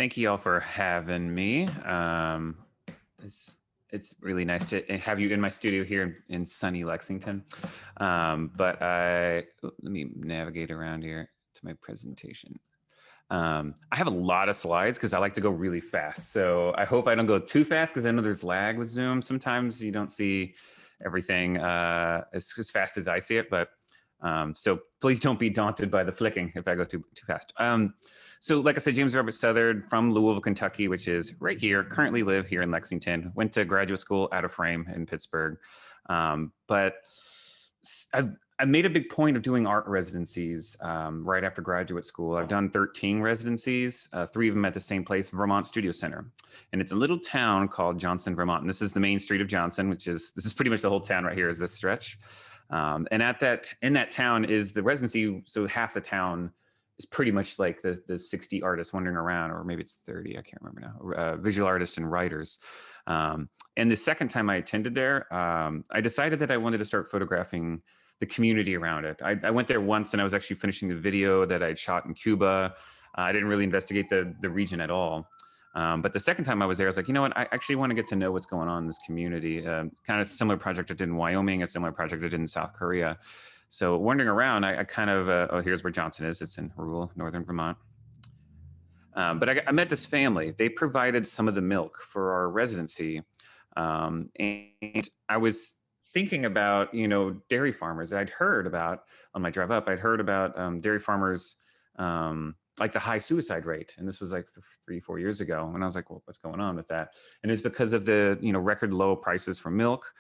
Thank you all for having me. It's it's really nice to have you in my studio here in sunny Lexington. Let me navigate around here to my presentation. I have a lot of slides because I like to go really fast. So I hope I don't go too fast because I know there's lag with Zoom. Sometimes you don't see everything as fast as I see it, but so please don't be daunted by the flicking if I go too fast. So like I said, James Robert Southard from Louisville, Kentucky, which is right here, currently live here in Lexington, went to graduate school out of frame in Pittsburgh. But I made a big point of doing art residencies right after graduate school. I've done 13 residencies, 3 of them at the same place, Vermont Studio Center. And it's a little town called Johnson, Vermont. And this is the main street of Johnson, this is pretty much the whole town right here is this stretch. And in that town is the residency. So half the town is pretty much like the 60 artists wandering around, or maybe it's 30, I can't remember now, visual artists and writers. And the second time I attended there, I decided that I wanted to start photographing the community around it. I went there once and I was actually finishing the video that I'd shot in Cuba. I didn't really investigate the region at all. But the second time I was there, I was like, you know what, I actually want to get to know what's going on in this community. Kind of similar project I did in Wyoming, a similar project I did in South Korea. So wandering around, I kind of, oh, here's where Johnson is. It's in rural northern Vermont. But I met this family. They provided some of the milk for our residency. And I was thinking about, dairy farmers. I'd heard about, on my drive up, I'd heard about dairy farmers, like the high suicide rate. And this was like 3-4 years ago. And I was like, well, what's going on with that? And it's because of the, record low prices for milk.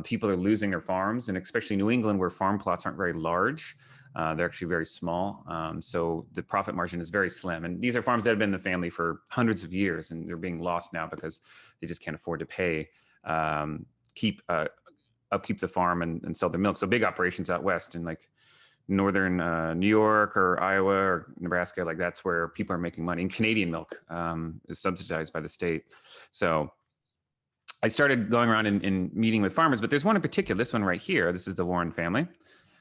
People are losing their farms, and especially New England, where farm plots aren't very large. They're actually very small. So the profit margin is very slim. And these are farms that have been in the family for hundreds of years, and they're being lost now because they just can't afford to pay, upkeep the farm and sell their milk. So big operations out west in like northern New York or Iowa or Nebraska, like that's where people are making money. And Canadian milk is subsidized by the state. So I started going around and meeting with farmers, but there's one in particular, this one right here. This is the Warren family.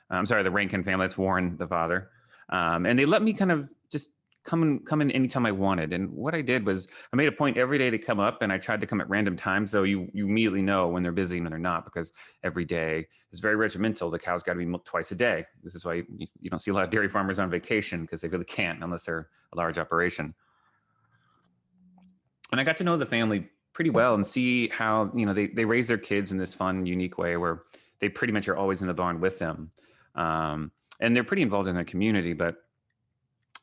I'm sorry, the Rankin family. It's Warren, the father. And they let me kind of just come in anytime I wanted. And what I did was I made a point every day to come up, and I tried to come at random times. So you immediately know when they're busy and when they're not, because every day is very regimental. The cow's got to be milked twice a day. This is why you don't see a lot of dairy farmers on vacation, because they really can't unless they're a large operation. And I got to know the family pretty well and see how, they raise their kids in this fun, unique way where they pretty much are always in the barn with them. And they're pretty involved in their community, but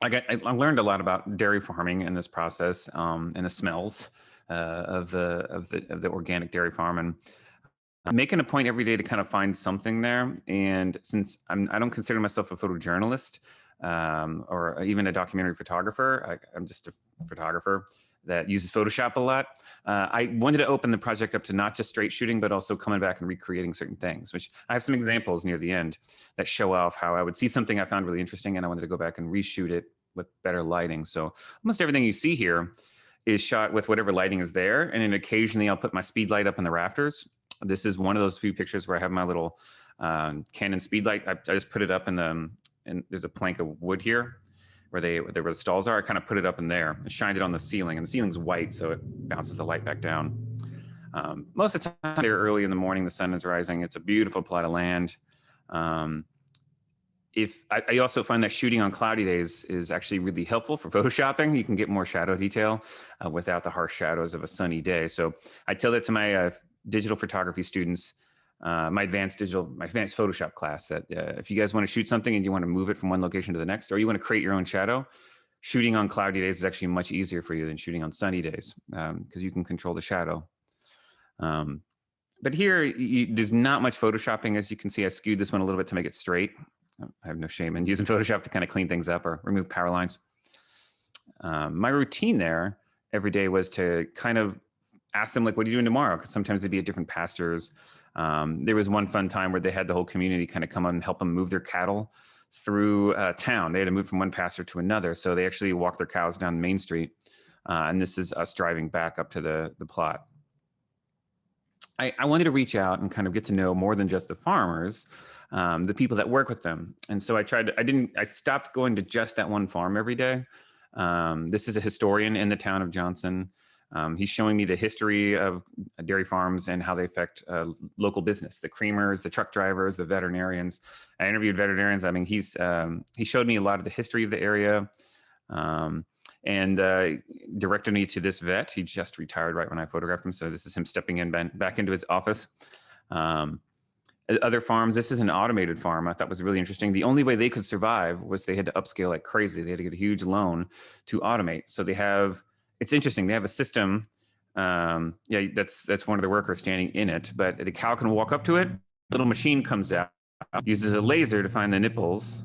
I learned a lot about dairy farming in this process, and the smells of the organic dairy farm, and making a point every day to kind of find something there. And since I don't consider myself a photojournalist or even a documentary photographer, I'm just a photographer that uses Photoshop a lot. I wanted to open the project up to not just straight shooting, but also coming back and recreating certain things, which I have some examples near the end that show off how I would see something I found really interesting and I wanted to go back and reshoot it with better lighting. So almost everything you see here is shot with whatever lighting is there. And then occasionally I'll put my speed light up in the rafters. This is one of those few pictures where I have my little Canon speed light. I just put it up and there's a plank of wood here where the stalls are. I kind of put it up in there and shined it on the ceiling, and the ceiling's white, so it bounces the light back down. Most of the time they're early in the morning, the sun is rising. It's a beautiful plot of land. I also find that shooting on cloudy days is actually really helpful for photoshopping. You can get more shadow detail without the harsh shadows of a sunny day. So I tell that to my digital photography students, my advanced Photoshop class, that if you guys want to shoot something and you want to move it from one location to the next, or you want to create your own shadow, shooting on cloudy days is actually much easier for you than shooting on sunny days, because you can control the shadow. But here, there's not much photoshopping. As you can see, I skewed this one a little bit to make it straight. I have no shame in using Photoshop to kind of clean things up or remove power lines. My routine there every day was to kind of ask them, like, what are you doing tomorrow? Because sometimes they'd be at different pastures. There was one fun time where they had the whole community kind of come on and help them move their cattle through town. They had to move from one pasture to another. So they actually walked their cows down Main Street. And this is us driving back up to the plot. I wanted to reach out and kind of get to know more than just the farmers, the people that work with them. And so I stopped going to just that one farm every day. This is a historian in the town of Johnson. He's showing me the history of dairy farms and how they affect local business, the creamers, the truck drivers, the veterinarians. I interviewed veterinarians. I mean, he showed me a lot of the history of the area, and directed me to this vet. He just retired right when I photographed him. So this is him stepping in back into his office. Other farms, this is an automated farm. I thought was really interesting. The only way they could survive was they had to upscale like crazy. They had to get a huge loan to automate. So it's interesting. They have a system. Yeah, that's one of the workers standing in it, but the cow can walk up to it. Little machine comes out, uses a laser to find the nipples,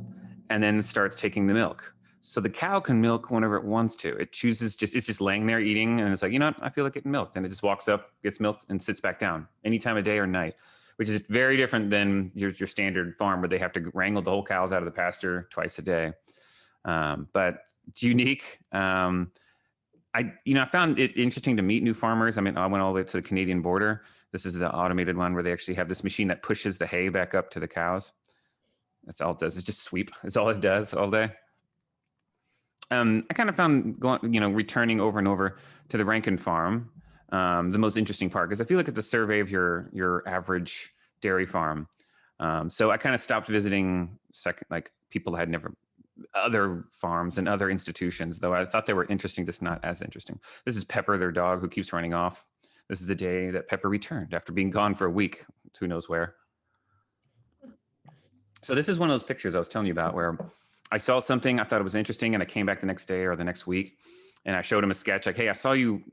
and then starts taking the milk. So the cow can milk whenever it wants to. It's just laying there eating, and it's like, you know what, I feel like getting milked. And it just walks up, gets milked, and sits back down any time of day or night, which is very different than your standard farm where they have to wrangle the whole cows out of the pasture twice a day. But it's unique. I found it interesting to meet new farmers. I mean, I went all the way to the Canadian border. This is the automated one where they actually have this machine that pushes the hay back up to the cows. That's all it does. It's just sweep. It's all it does all day. I kind of found returning over and over to the Rankin farm the most interesting part, because I feel like it's a survey of your average dairy farm. So I kind of stopped visiting people that had never other farms and other institutions, though I thought they were interesting, just not as interesting. This is Pepper, their dog, who keeps running off. This is the day that Pepper returned after being gone for a week, who knows where. So this is one of those pictures I was telling you about where I saw something, I thought it was interesting, and I came back the next day or the next week, and I showed him a sketch like, hey, I saw you,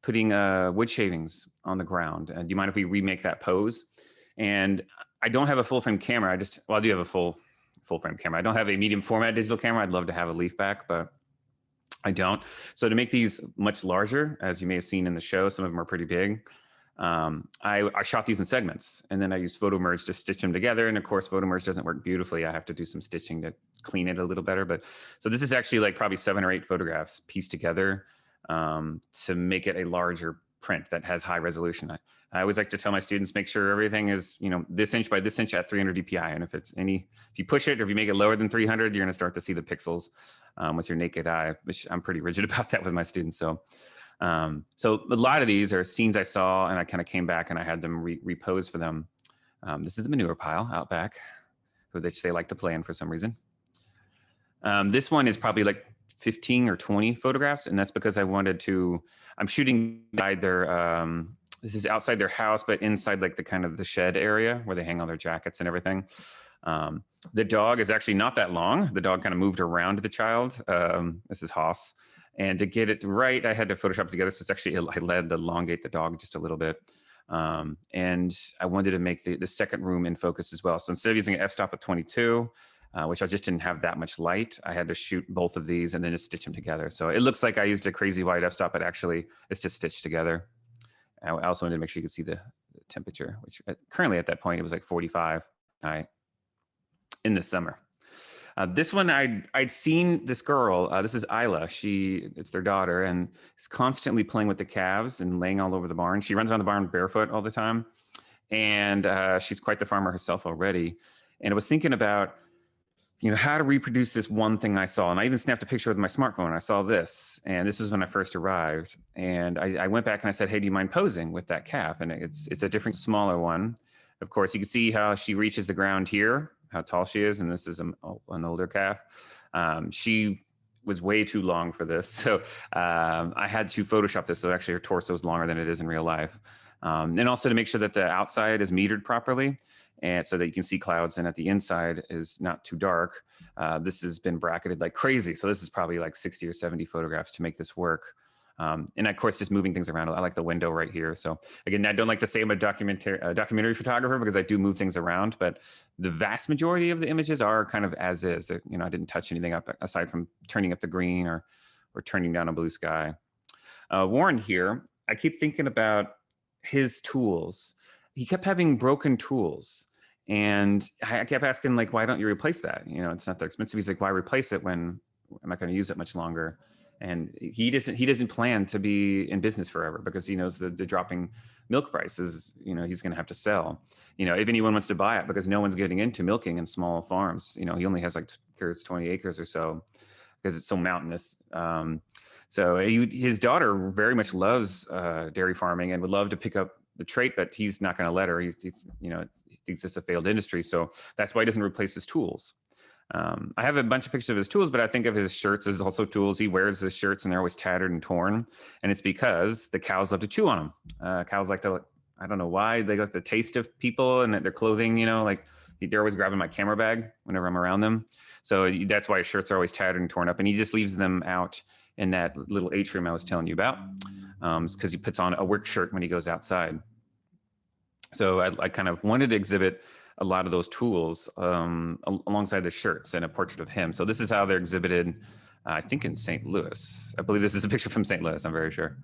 putting wood shavings on the ground. Do you mind if we remake that pose? And I don't have a full frame camera. I do have a full frame camera. I don't have a medium format digital camera. I'd love to have a leaf back, but I don't. So to make these much larger, as you may have seen in the show, some of them are pretty big. I shot these in segments, and then I used photo merge to stitch them together. And of course, photo merge doesn't work beautifully. I have to do some stitching to clean it a little better. But so this is actually like probably 7 or 8 photographs pieced together to make it a larger print that has high resolution. I always like to tell my students, make sure everything is, this inch by this inch at 300 DPI. And if you push it, or if you make it lower than 300, you're going to start to see the pixels with your naked eye, which I'm pretty rigid about that with my students. So a lot of these are scenes I saw, and I kind of came back and I had them repose for them. This is the manure pile out back, which they like to play in for some reason. This one is probably like 15 or 20 photographs, and that's because I'm shooting inside this is outside their house, but inside like the kind of the shed area where they hang all their jackets and everything. The dog is actually not that long. The dog kind of moved around the child. This is Haas. And to get it right, I had to Photoshop it together. So it's actually, I had to elongate the dog just a little bit. And I wanted to make the second room in focus as well. So instead of using an f-stop at 22, which I just didn't have that much light, I had to shoot both of these and then just stitch them together. So it looks like I used a crazy wide f-stop, but actually it's just stitched together. I also wanted to make sure you could see the temperature, which currently at that point, it was like 45 in the summer. This one, I'd seen this girl, this is Isla, it's their daughter, and is constantly playing with the calves and laying all over the barn. She runs around the barn barefoot all the time. And she's quite the farmer herself already. And I was thinking about, how to reproduce this one thing I saw. And I even snapped a picture with my smartphone. I saw this, and this was when I first arrived. And I went back and I said, hey, do you mind posing with that calf? And it's a different, smaller one. Of course, you can see how she reaches the ground here, how tall she is. And this is an older calf. She was way too long for this. So I had to Photoshop this. So actually her torso is longer than it is in real life. And also to make sure that the outside is metered properly, and so that you can see clouds, and at the inside is not too dark. This has been bracketed like crazy. So this is probably like 60 or 70 photographs to make this work. And of course, just moving things around. I like the window right here. So again, I don't like to say I'm a documentary photographer because I do move things around, but the vast majority of the images are kind of as is. I didn't touch anything up aside from turning up the green or turning down a blue sky. Warren here, I keep thinking about his tools. He kept having broken tools. And I kept asking, like, why don't you replace that? It's not that expensive. He's like, why replace it when I'm not going to use it much longer? And he doesn't plan to be in business forever, because he knows the dropping milk prices, he's going to have to sell. If anyone wants to buy it, because no one's getting into milking in small farms. He only has like 20 acres or so. because it's so mountainous. So his daughter very much loves dairy farming and would love to pick up the trait, but he's not going to let her. He thinks it's a failed industry. So that's why he doesn't replace his tools. I have a bunch of pictures of his tools, but I think of his shirts as also tools. He wears his shirts and they're always tattered and torn. And it's because the cows love to chew on them. Cows like to, I don't know why, they like the taste of people and their clothing, like they're always grabbing my camera bag whenever I'm around them. So that's why his shirts are always tattered and torn up. And he just leaves them out in that little atrium I was telling you about, because he puts on a work shirt when he goes outside. So I kind of wanted to exhibit a lot of those tools alongside the shirts and a portrait of him. So this is how they're exhibited, I think in St. Louis. I believe this is a picture from St. Louis, I'm very sure,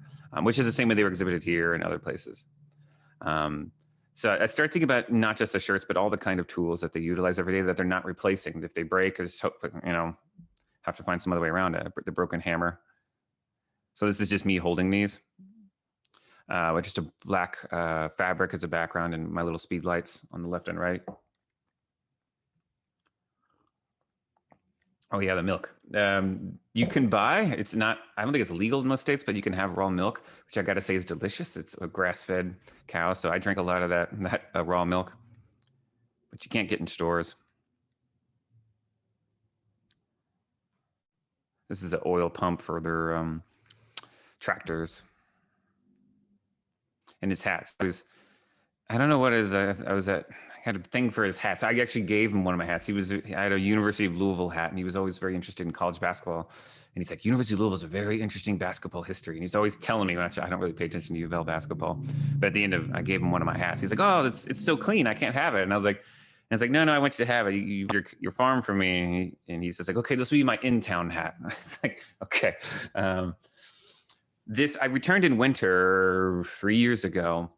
which is the same way they were exhibited here and other places. So I started thinking about not just the shirts, but all the kind of tools that they utilize every day that they're not replacing. If they break, I just hope, have to find some other way around it. The broken hammer. So this is just me holding these. With just a black fabric as a background and my little speed lights on the left and right. Oh yeah, the milk. You can buy, it's not, I don't think it's legal in most states, but you can have raw milk, which I gotta say is delicious. It's a grass-fed cow, so I drink a lot of that raw milk, but you can't get in stores. This is the oil pump for their tractors. And his hats. I don't know what his, I had a thing for his hats. I actually gave him one of my hats. I had a University of Louisville hat, and he was always very interested in college basketball. And he's like, University of Louisville is a very interesting basketball history. And he's always telling me, I don't really pay attention to U of L basketball. But at the end I gave him one of my hats. He's like, oh, it's so clean, I can't have it. And I was like, no, I want you to have it. Your farm for me. And he says like, okay, this will be my in-town hat. I was like, okay. I returned in winter 3 years ago.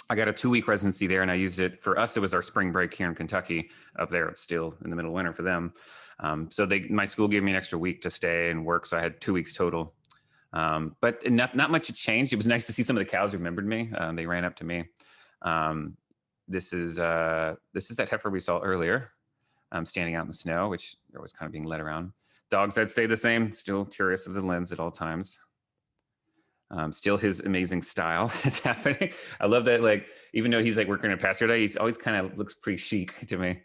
I got a 2-week residency there, and I used it for us. It was our spring break here in Kentucky. Up there, it's still in the middle of winter for them. So my school gave me an extra week to stay and work, so I had 2 weeks total. But not much had changed. It was nice to see some of the cows remembered me. They ran up to me. This is that heifer we saw earlier, standing out in the snow, which they're always kind of being led around. Dogs that stay the same, still curious of the lens at all times. Still his amazing style is happening. I love that, like, even though he's like working in a pasture day, he's always kind of looks pretty chic to me.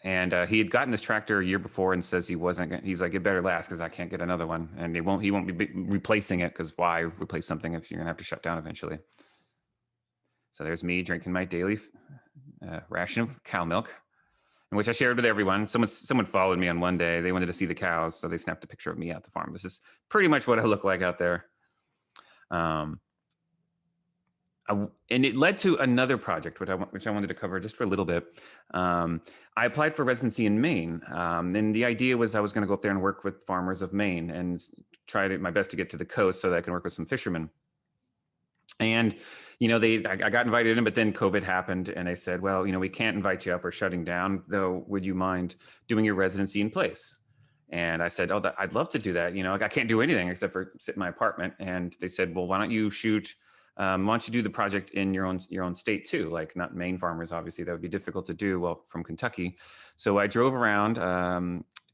And he had gotten this tractor a year before and says he's like, it better last because I can't get another one. And he won't be replacing it, because why replace something if you're gonna have to shut down eventually? So there's me drinking my daily ration of cow milk, which I shared with everyone. Someone followed me on one day. They wanted to see the cows, so they snapped a picture of me at the farm. This is pretty much what I look like out there. And it led to another project, which I wanted to cover just for a little bit. I applied for residency in Maine, and the idea was I was going to go up there and work with farmers of Maine and try my best to get to the coast so that I can work with some fishermen. And I got invited in, but then COVID happened, and they said, well, we can't invite you up, or shutting down, though, would you mind doing your residency in place? And I said, oh, I'd love to do that. I can't do anything except for sit in my apartment. And they said, well, why don't you do the project in your own state too? Like, not Maine farmers, obviously, that would be difficult to do, well, from Kentucky. So I drove around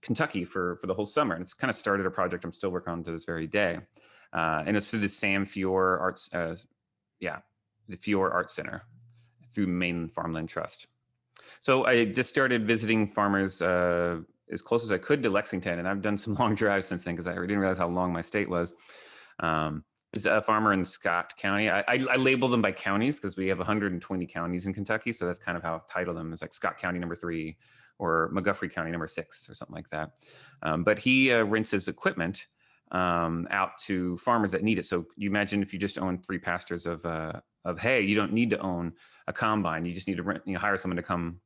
Kentucky for the whole summer, and it's kind of started a project I'm still working on to this very day. And it's through the Sam Fiore Arts, the Fiore Art Center through Maine Farmland Trust. So I just started visiting farmers as close as I could to Lexington, and I've done some long drives since then because I didn't realize how long my state was. There's a farmer in Scott County. I label them by counties because we have 120 counties in Kentucky, so that's kind of how I title them. It's like Scott County number 3 or Montgomery County number 6 or something like that. But he rents his equipment out to farmers that need it. So you imagine if you just own 3 pastures of hay, you don't need to own a combine. You just need to hire someone to come,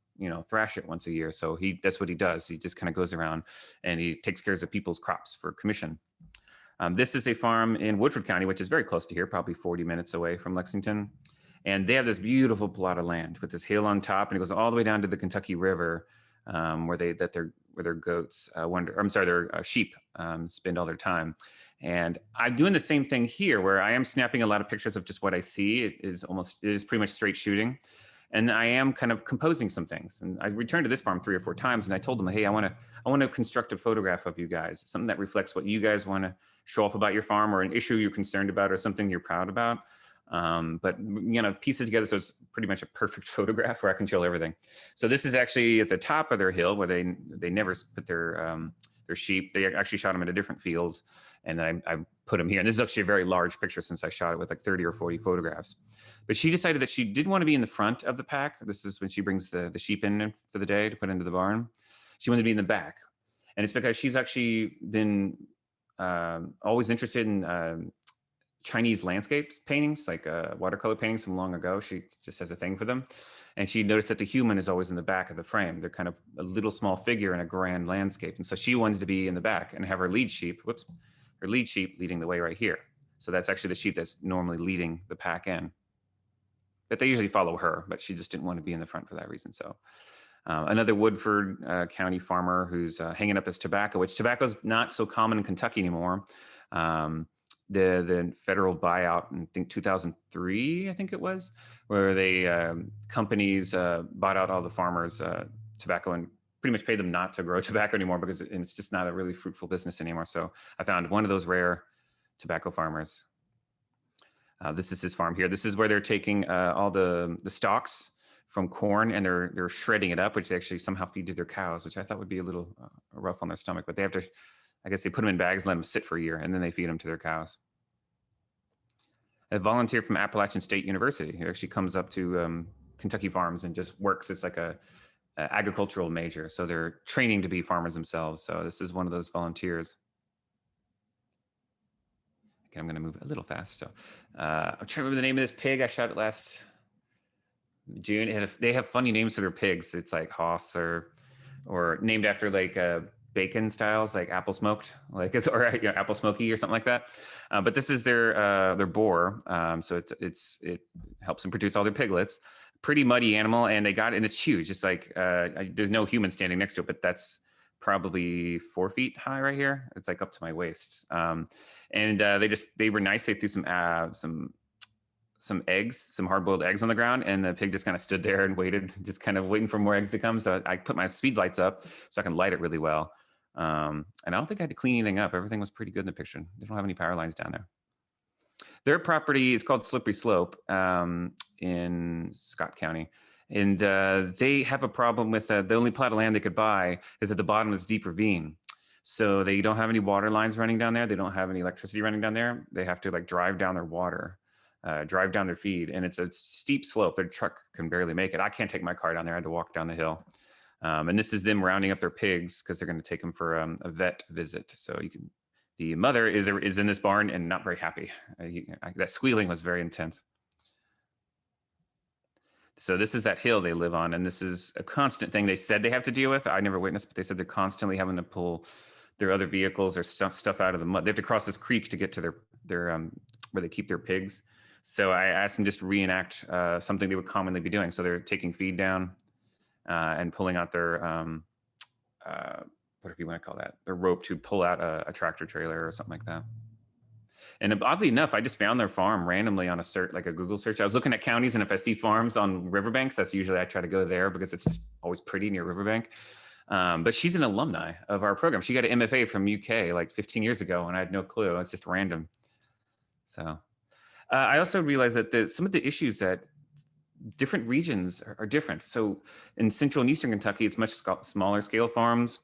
thrash it once a year. So that's what he does. He just kind of goes around and he takes care of people's crops for commission. This is a farm in Woodford County, which is very close to here, probably 40 minutes away from Lexington. And they have this beautiful plot of land with this hill on top, and it goes all the way down to the Kentucky River, where their goats their sheep spend all their time. And I'm doing the same thing here, where I am snapping a lot of pictures of just what I see. It is pretty much straight shooting. And I am kind of composing some things. And I returned to this farm 3 or 4 times, and I told them, hey, I want to construct a photograph of you guys, something that reflects what you guys want to show off about your farm, or an issue you're concerned about, or something you're proud about. But piece it together so it's pretty much a perfect photograph where I control everything. So this is actually at the top of their hill where they never put their sheep. They actually shot them in a different field, and then I put them here. And this is actually a very large picture since I shot it with like 30 or 40 photographs. But she decided that she did want to be in the front of the pack. This is when she brings the sheep in for the day to put into the barn. She wanted to be in the back. And it's because she's actually been always interested in Chinese landscapes paintings, like watercolor paintings from long ago. She just has a thing for them. And she noticed that the human is always in the back of the frame. They're kind of a little small figure in a grand landscape. And so she wanted to be in the back and have her lead sheep, her lead sheep leading the way right here. So that's actually the sheep that's normally leading the pack in. But they usually follow her, but she just didn't want to be in the front for that reason. So another Woodford County farmer who's hanging up his tobacco, which tobacco is not so common in Kentucky anymore. The federal buyout in, I think 2003, I think it was, where they companies bought out all the farmers' tobacco and pretty much paid them not to grow tobacco anymore because it's just not a really fruitful business anymore. So I found one of those rare tobacco farmers. This is his farm here. This is where they're taking all the stalks from corn and they're shredding it up, which they actually somehow feed to their cows, which I thought would be a little rough on their stomach, but they have to, I guess they put them in bags and let them sit for a year, and then they feed them to their cows. A volunteer from Appalachian State University who actually comes up to Kentucky farms and just works. It's like a agricultural major. So they're training to be farmers themselves. So this is one of those volunteers. Okay, I'm going to move a little fast. So I'm trying to remember the name of this pig. I shot it last June. They have funny names for their pigs. It's like Hoss or named after like bacon styles, like apple smoked, like or apple smoky or something like that. But this is their boar. So it helps them produce all their piglets. Pretty muddy animal, and they got it, and it's huge. It's like there's no human standing next to it, but that's probably 4 feet high right here. It's like up to my waist. And they were nice. They threw some eggs, some hard-boiled eggs on the ground, and the pig just kind of stood there and waited, just kind of waiting for more eggs to come. So I put my speed lights up so I can light it really well. And I don't think I had to clean anything up. Everything was pretty good in the picture. They don't have any power lines down there. Their property is called Slippery Slope in Scott County. And they have a problem with the only plot of land they could buy is at the bottom of this deep ravine. So they don't have any water lines running down there. They don't have any electricity running down there. They have to like drive down their water, drive down their feed. And it's a steep slope. Their truck can barely make it. I can't take my car down there. I had to walk down the hill. And this is them rounding up their pigs because they're going to take them for a vet visit. So the mother is in this barn and not very happy. That squealing was very intense. So this is that hill they live on, and this is a constant thing they said they have to deal with. I never witnessed, but they said they're constantly having to pull their other vehicles or stuff out of the mud. They have to cross this creek to get to their where they keep their pigs. So I asked them just to reenact something they would commonly be doing. So they're taking feed down and pulling out their whatever you want to call that, their rope to pull out a tractor trailer or something like that. And oddly enough, I just found their farm randomly on a Google search. I was looking at counties, and if I see farms on riverbanks, that's usually I try to go there because it's just always pretty near riverbank. But she's an alumni of our program. She got an MFA from UK like 15 years ago, and I had no clue. It's just random. So I also realized that some of the issues that different regions are different. So in central and eastern Kentucky, it's much smaller scale farms,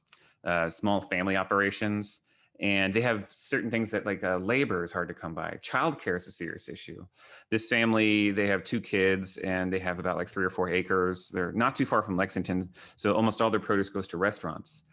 small family operations. And they have certain things that like labor is hard to come by. Childcare is a serious issue. This family, they have 2 kids and they have about like 3 or 4 acres. They're not too far from Lexington. So almost all their produce goes to restaurants.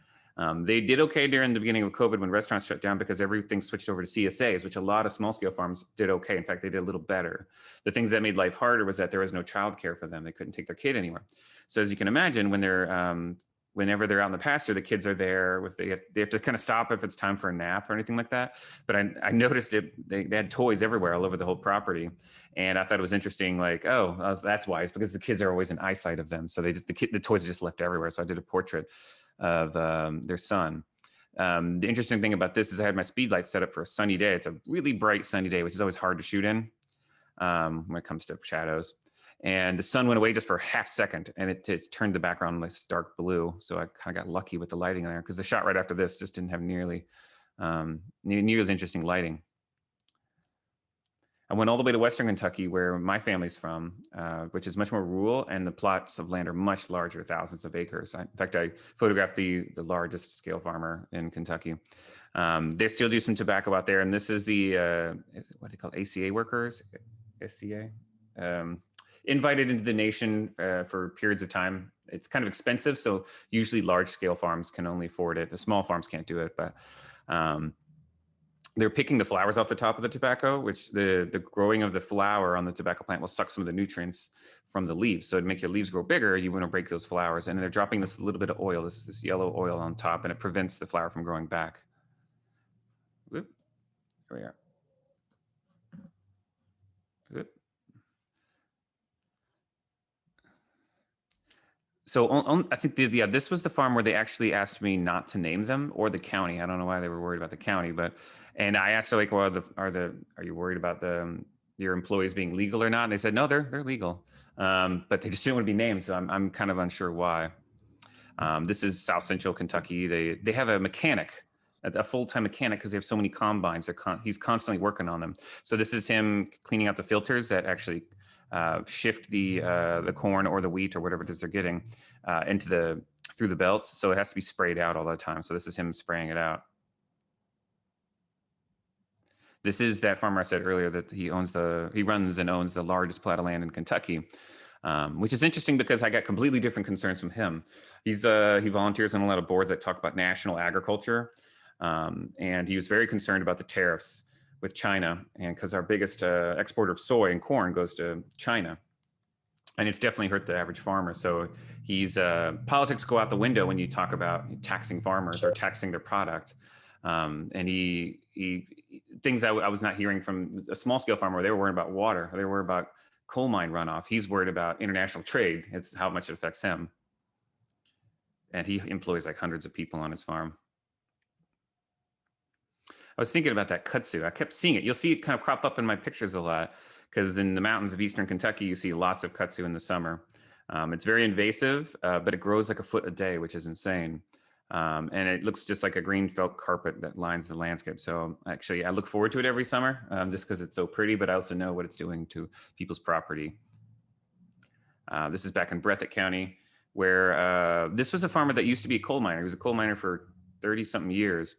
They did okay during the beginning of COVID when restaurants shut down because everything switched over to CSAs, which a lot of small scale farms did okay. In fact, they did a little better. The things that made life harder was that there was no childcare for them. They couldn't take their kid anywhere. So as you can imagine, when whenever they're out in the pasture, the kids are there. They have to kind of stop if it's time for a nap or anything like that. But I noticed they had toys everywhere all over the whole property. And I thought it was interesting, like, oh, that's wise because the kids are always in eyesight of them. So the toys are just left everywhere. So I did a portrait of their son. The interesting thing about this is I had my speed light set up for a sunny day. It's a really bright sunny day, which is always hard to shoot in when it comes to shadows. and the sun went away just for a half second, and it turned the background this dark blue. So I kind of got lucky with the lighting there, because the shot right after this just didn't have nearly near as interesting lighting. I went all the way to Western Kentucky, where my family's from, which is much more rural, and the plots of land are much larger, thousands of acres. In fact, I photographed the largest scale farmer in Kentucky. They still do some tobacco out there, and this is the what do they call it? ACA workers, SCA, invited into the nation for periods of time. It's kind of expensive, so usually large scale farms can only afford it. The small farms can't do it, but they're picking the flowers off the top of the tobacco, which the growing of the flower on the tobacco plant will suck some of the nutrients from the leaves. So to make your leaves grow bigger, you want to break those flowers. And they're dropping this little bit of oil, this yellow oil on top, and it prevents the flower from growing back. Whoop. Here we are. Whoop. So I think this was the farm where they actually asked me not to name them, or the county. I don't know why they were worried about the county, and I asked, like, well, are you worried about your employees being legal or not? And they said, no, they're legal, but they just didn't want to be named. So I'm kind of unsure why. This is South Central Kentucky. They have a mechanic, a full-time mechanic, because they have so many combines. He's constantly working on them. So this is him cleaning out the filters that actually shift the corn or the wheat or whatever it is they're getting through the belts. So it has to be sprayed out all the time. So this is him spraying it out. This is that farmer I said earlier that he runs and owns the largest plot of land in Kentucky, which is interesting because I got completely different concerns from him. He volunteers on a lot of boards that talk about national agriculture, and he was very concerned about the tariffs with China, and because our biggest exporter of soy and corn goes to China, and it's definitely hurt the average farmer. So politics go out the window when you talk about taxing farmers or taxing their product. And he things I was not hearing from a small scale farmer. They were worried about water. They were worried about coal mine runoff. He's worried about international trade. It's how much it affects him. And he employs like hundreds of people on his farm. I was thinking about that kudzu. I kept seeing it. You'll see it kind of crop up in my pictures a lot, because in the mountains of Eastern Kentucky, you see lots of kudzu in the summer. It's very invasive, but it grows like a foot a day, which is insane. And it looks just like a green felt carpet that lines the landscape. So actually, I look forward to it every summer, just because it's so pretty, but I also know what it's doing to people's property. This is back in Breathitt County, where this was a farmer that used to be a coal miner. He was a coal miner for 30-something years.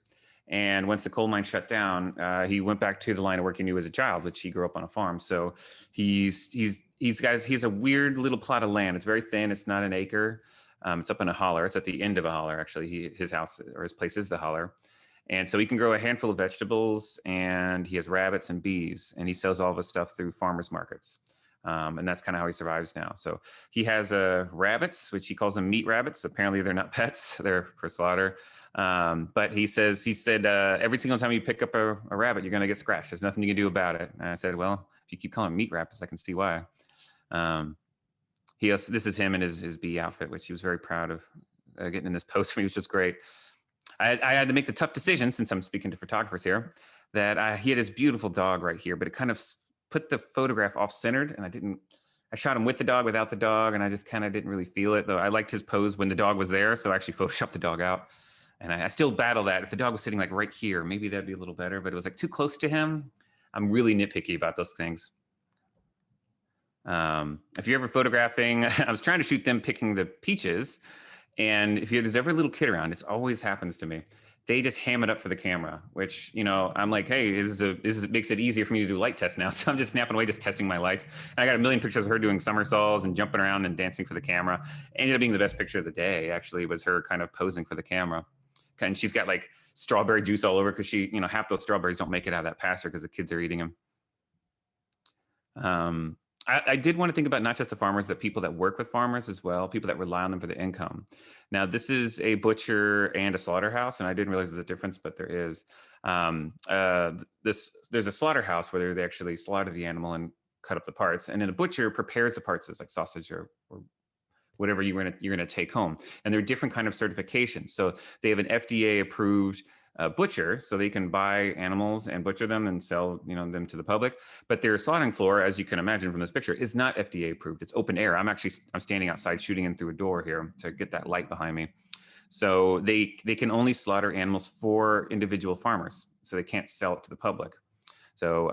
And once the coal mine shut down, he went back to the line of work he knew as a child, which he grew up on a farm. So he's a weird little plot of land. It's very thin. It's not an acre. It's up in a holler. It's at the end of a holler, actually. His house or his place is the holler. And so he can grow a handful of vegetables, and he has rabbits and bees, and he sells all of his stuff through farmers markets. And that's kind of how he survives now. So he has rabbits, which he calls them meat rabbits. Apparently they're not pets, they're for slaughter. But he said, every single time you pick up a rabbit, you're going to get scratched. There's nothing you can do about it. And I said, well, if you keep calling them meat rabbits, I can see why. This is him in his bee outfit, which he was very proud of getting in this post for me, which was great. I had to make the tough decision, since I'm speaking to photographers here, that he had his beautiful dog right here, but it kind of put the photograph off-centered, and I shot him with the dog, without the dog, and I just kind of didn't really feel it, though I liked his pose when the dog was there, so I actually photoshopped the dog out. And I still battle that. If the dog was sitting like right here, maybe that'd be a little better, but it was like too close to him. I'm really nitpicky about those things. If you're ever photographing, I was trying to shoot them picking the peaches, and if there's ever a little kid around, it always happens to me. They just ham it up for the camera, which, I'm like, hey, this makes it easier for me to do light tests now. So I'm just snapping away, just testing my lights. And I got a million pictures of her doing somersaults and jumping around and dancing for the camera. Ended up being the best picture of the day, actually, was her kind of posing for the camera. And she's got like strawberry juice all over, because half those strawberries don't make it out of that pasture because the kids are eating them. I did want to think about not just the farmers, but people that work with farmers as well, people that rely on them for the income. Now, this is a butcher and a slaughterhouse, and I didn't realize there's a difference, but there is. There's a slaughterhouse where they actually slaughter the animal and cut up the parts, and then a butcher prepares the parts as like sausage or whatever you're gonna take home. And there are different kind of certifications. So they have an FDA approved butcher, so they can buy animals and butcher them and sell, them to the public. But their slaughtering floor, as you can imagine from this picture, is not FDA approved. It's open air. I'm standing outside shooting in through a door here to get that light behind me. So they can only slaughter animals for individual farmers, so they can't sell it to the public. So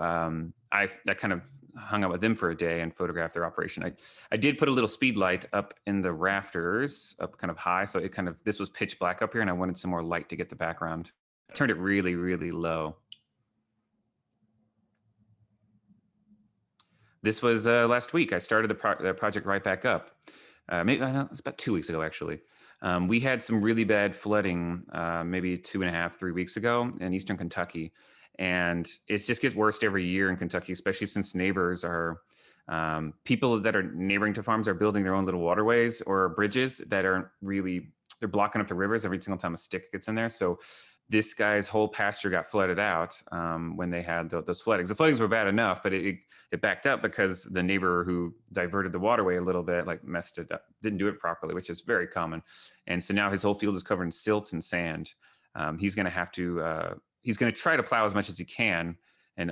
I kind of hung out with them for a day and photographed their operation. I did put a little speed light up in the rafters, up kind of high. So this was pitch black up here, and I wanted some more light to get the background. I turned it really, really low. This was last week. I started the project right back up. Maybe I don't know, it's about 2 weeks ago, actually. We had some really bad flooding maybe 2.5, 3 weeks ago in Eastern Kentucky. And it just gets worse every year in Kentucky, especially since neighbors are, people that are neighboring to farms are building their own little waterways or bridges that aren't really, they're blocking up the rivers every single time a stick gets in there. So this guy's whole pasture got flooded out when they had those floodings. The floodings were bad enough, but it backed up because the neighbor who diverted the waterway a little bit, like messed it up, didn't do it properly, which is very common. And so now his whole field is covered in silts and sand. He's going to have to, he's going to try to plow as much as he can, and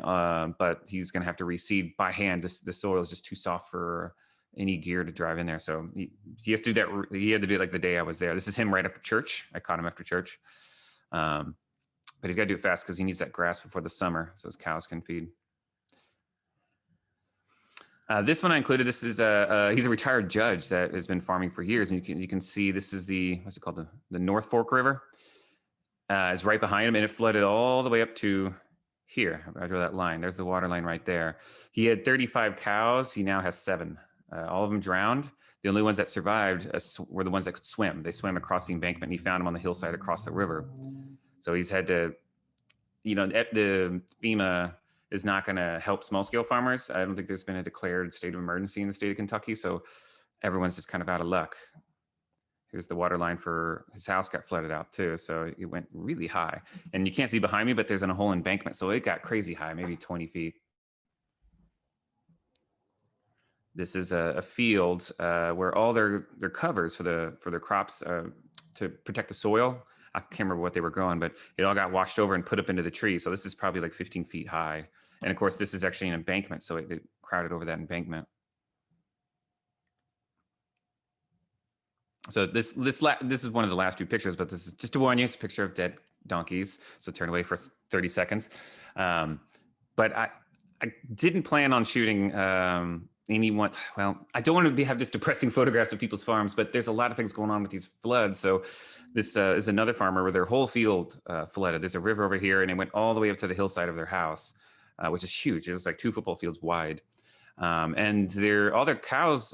but he's going to have to reseed by hand. The soil is just too soft for any gear to drive in there. So he has to do that. He had to do it like the day I was there. This is him right after church. I caught him after church. But he's got to do it fast because he needs that grass before the summer so his cows can feed. This one I included. This is he's a retired judge that has been farming for years, and you can see this is what's it called, the North Fork River. Is right behind him, and it flooded all the way up to here. I drew that line. There's the water line right there. He had 35 cows. He now has 7. All of them drowned. The only ones that survived were the ones that could swim. They swam across the embankment, and he found them on the hillside across the river. So he's had to, the FEMA is not going to help small-scale farmers. I don't think there's been a declared state of emergency in the state of Kentucky, so everyone's just kind of out of luck. Here's the water line for his house got flooded out too. So it went really high, and you can't see behind me, but there's a whole embankment. So it got crazy high, maybe 20 feet. This is a field where all their covers for their crops to protect the soil. I can't remember what they were growing, but it all got washed over and put up into the trees. So this is probably like 15 feet high. And of course, this is actually an embankment. So it crowded over that embankment. So this is one of the last 2 pictures, but this is just to warn you, it's a picture of dead donkeys. So turn away for 30 seconds. But I didn't plan on shooting anyone. Well, I don't want to have just depressing photographs of people's farms, but there's a lot of things going on with these floods. So this is another farmer where their whole field flooded. There's a river over here, and it went all the way up to the hillside of their house, which is huge. It was like 2 football fields wide. And all their cows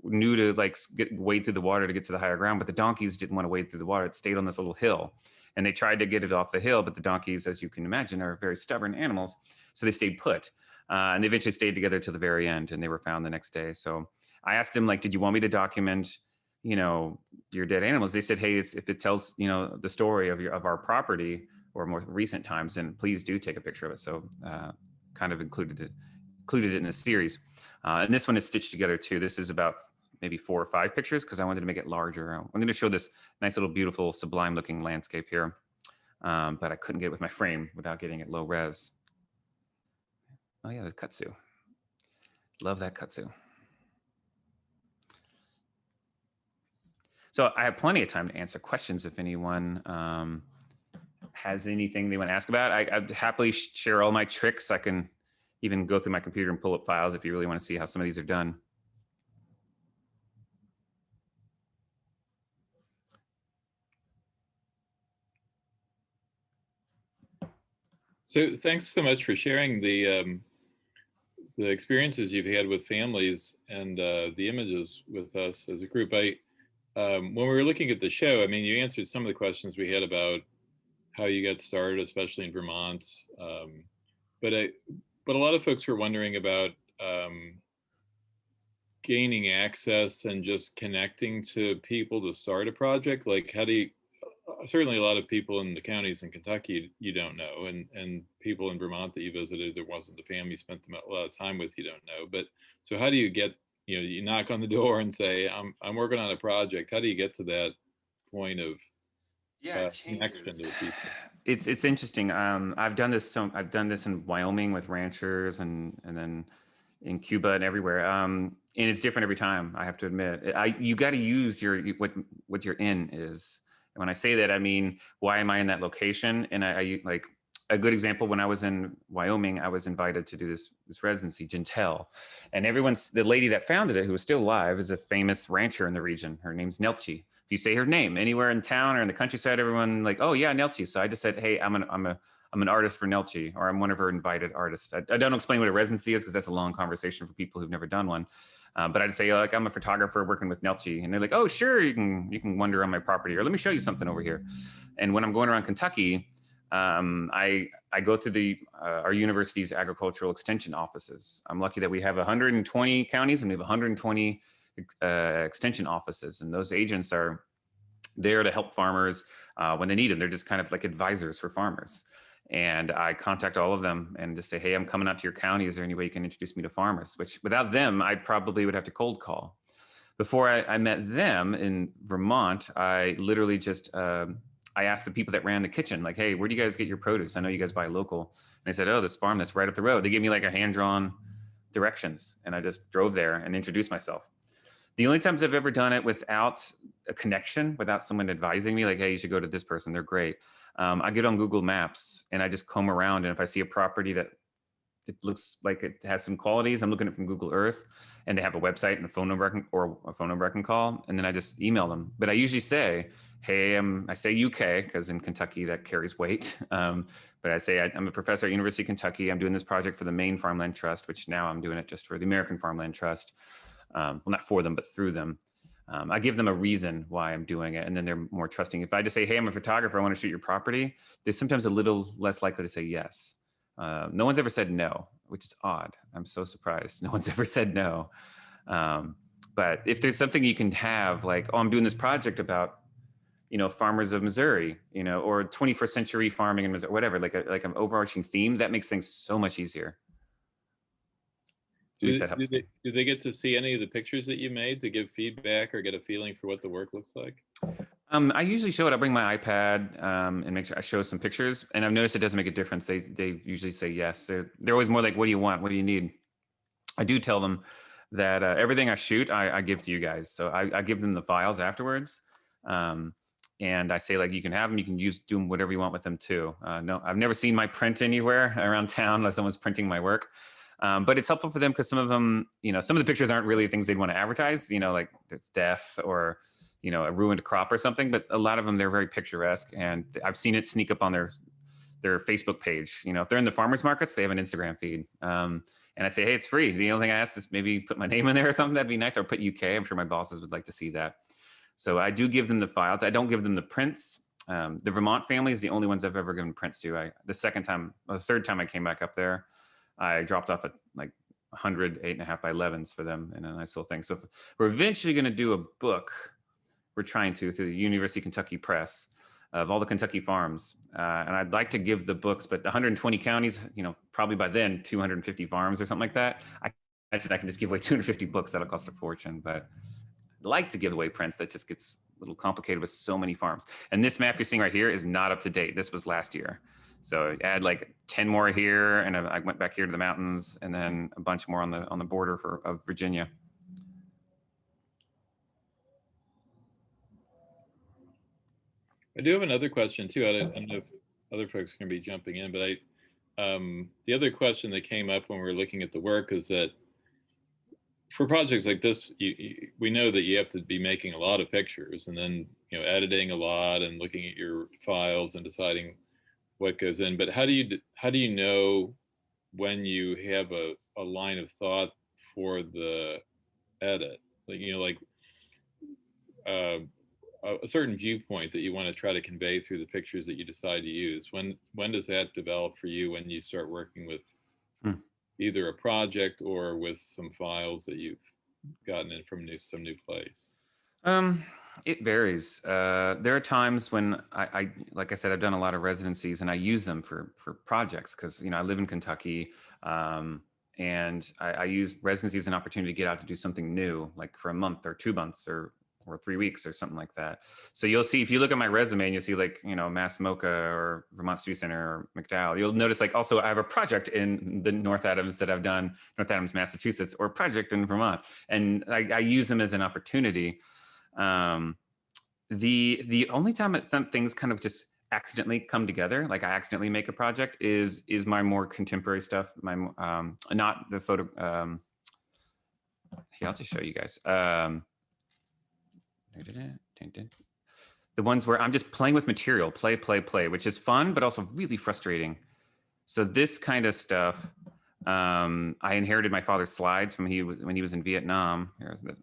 knew to wade through the water to get to the higher ground, but the donkeys didn't want to wade through the water. It stayed on this little hill, and they tried to get it off the hill, but the donkeys, as you can imagine, are very stubborn animals, so they stayed put. And they eventually stayed together till the very end, and they were found the next day. So I asked them, did you want me to document, your dead animals? They said, hey, if it tells, the story of our property or more recent times, then please do take a picture of it. So kind of included it in a series. And this one is stitched together too. This is about maybe 4 or 5 pictures because I wanted to make it larger. I'm going to show this nice little beautiful sublime looking landscape here. But I couldn't get it with my frame without getting it low res. Oh yeah, there's kudzu. Love that kudzu. So I have plenty of time to answer questions if anyone has anything they want to ask about. I'd happily share all my tricks. I can even go through my computer and pull up files if you really want to see how some of these are done. So thanks so much for sharing the experiences you've had with families and the images with us as a group. When we were looking at the show, I mean, you answered some of the questions we had about how you got started, especially in Vermont. But a lot of folks were wondering about gaining access and just connecting to people to start a project. Like, how do you, certainly a lot of people in the counties in Kentucky you don't know, and people in Vermont that you visited, there wasn't the family you spent a lot of time with, you don't know. But so how do you get, you knock on the door and say, I'm working on a project. How do you get to that point of it connection to changes. the people? It's interesting. I've done this. I've done this in Wyoming with ranchers, and then in Cuba and everywhere. And it's different every time. I have to admit, you got to use what your in is. And when I say that, I mean, why am I in that location? And I like a good example. When I was in Wyoming, I was invited to do this residency, Gentel, and the lady that founded it, who is still alive, is a famous rancher in the region. Her name's Nelchi. If you say her name anywhere in town or in the countryside, everyone like, oh yeah, Nelchi. So I just said, hey, I'm an artist for Nelchi, or I'm one of her invited artists. I don't explain what a residency is because that's a long conversation for people who've never done one. But I'd say like I'm a photographer working with Nelchi, and they're like, oh sure, you can wander on my property, or let me show you something over here. And when I'm going around Kentucky, I go to our university's agricultural extension offices. I'm lucky that we have 120 counties and we have 120 extension offices, and those agents are there to help farmers when they need them. They're just kind of like advisors for farmers. And I contact all of them and just say, hey, I'm coming out to your county. Is there any way you can introduce me to farmers? Which without them, I probably would have to cold call. Before I met them in Vermont, I literally just, I asked the people that ran the kitchen, like, hey, where do you guys get your produce? I know you guys buy local. And they said, oh, this farm that's right up the road. They gave me like a hand-drawn directions. And I just drove there and introduced myself. The only times I've ever done it without a connection, without someone advising me, like, hey, you should go to this person, they're great. I get on Google Maps and I just comb around. And if I see a property that it looks like it has some qualities, I'm looking at it from Google Earth, and they have a website and a phone number I can call, and then I just email them. But I usually say, hey, I say UK because in Kentucky that carries weight. But I say I'm a professor at University of Kentucky. I'm doing this project for the Maine Farmland Trust, which now I'm doing it just for the American Farmland Trust. Well, not for them, but through them. I give them a reason why I'm doing it, and then they're more trusting. If I just say, hey, I'm a photographer, I want to shoot your property, they're sometimes a little less likely to say yes. No one's ever said no, which is odd. I'm so surprised. No one's ever said no. But if there's something you can have, like, oh, I'm doing this project about, farmers of Missouri, or 21st century farming in Missouri, whatever, like an overarching theme, that makes things so much easier. Do they get to see any of the pictures that you made to give feedback or get a feeling for what the work looks like? I usually show it. I bring my iPad and make sure I show some pictures, and I've noticed it doesn't make a difference. They usually say yes. They're always more like, what do you want? What do you need? I do tell them that everything I shoot, I give to you guys. So I give them the files afterwards. And I say, like, you can have them, you can do whatever you want with them too. No, I've never seen my print anywhere around town unless someone's printing my work. But it's helpful for them because some of them, some of the pictures aren't really things they'd want to advertise, like it's death or, a ruined crop or something. But a lot of them, they're very picturesque. And I've seen it sneak up on their Facebook page. If they're in the farmers markets, they have an Instagram feed. And I say, hey, it's free. The only thing I ask is maybe put my name in there or something. That'd be nice. Or put UK. I'm sure my bosses would like to see that. So I do give them the files. I don't give them the prints. The Vermont family is the only ones I've ever given prints to. The third time I came back up there, I dropped off at like 100 8.5 by 11s for them in a nice little thing. So we're eventually going to do a book. We're trying to through the University of Kentucky Press of all the Kentucky farms. And I'd like to give the books, but the 120 counties, probably by then 250 farms or something like that. I can just give away 250 books. That'll cost a fortune, but I'd like to give away prints. That just gets a little complicated with so many farms. And this map you're seeing right here is not up to date. This was last year. So I had like 10 more here, and I went back here to the mountains, and then a bunch more on the border of Virginia. I do have another question too. I don't know if other folks are going to be jumping in, but the other question that came up when we were looking at the work is that for projects like this, we know that you have to be making a lot of pictures and then editing a lot and looking at your files and deciding what goes in. But how do you know when you have a line of thought for the edit? Like a certain viewpoint that you want to try to convey through the pictures that you decide to use. When does that develop for you when you start working with either a project or with some files that you've gotten in from some new place? It varies. There are times when I like I said, I've done a lot of residencies and I use them for projects because I live in Kentucky, and I use residencies as an opportunity to get out to do something new, like for a month or 2 months or or 3 weeks or something like that. So you'll see, if you look at my resume and you see like, you know, Mass MoCA or Vermont Studio Center or McDowell, you'll notice like also I have a project in the North Adams that I've done, North Adams, Massachusetts, or a project in Vermont. And I use them as an opportunity. The only time that things kind of just accidentally come together, like I accidentally make a project, is my more contemporary stuff. My not the photo. Here, I'll just show you guys. The ones where I'm just playing with material, play, which is fun, but also really frustrating. So this kind of stuff, I inherited my father's slides from when he was in Vietnam.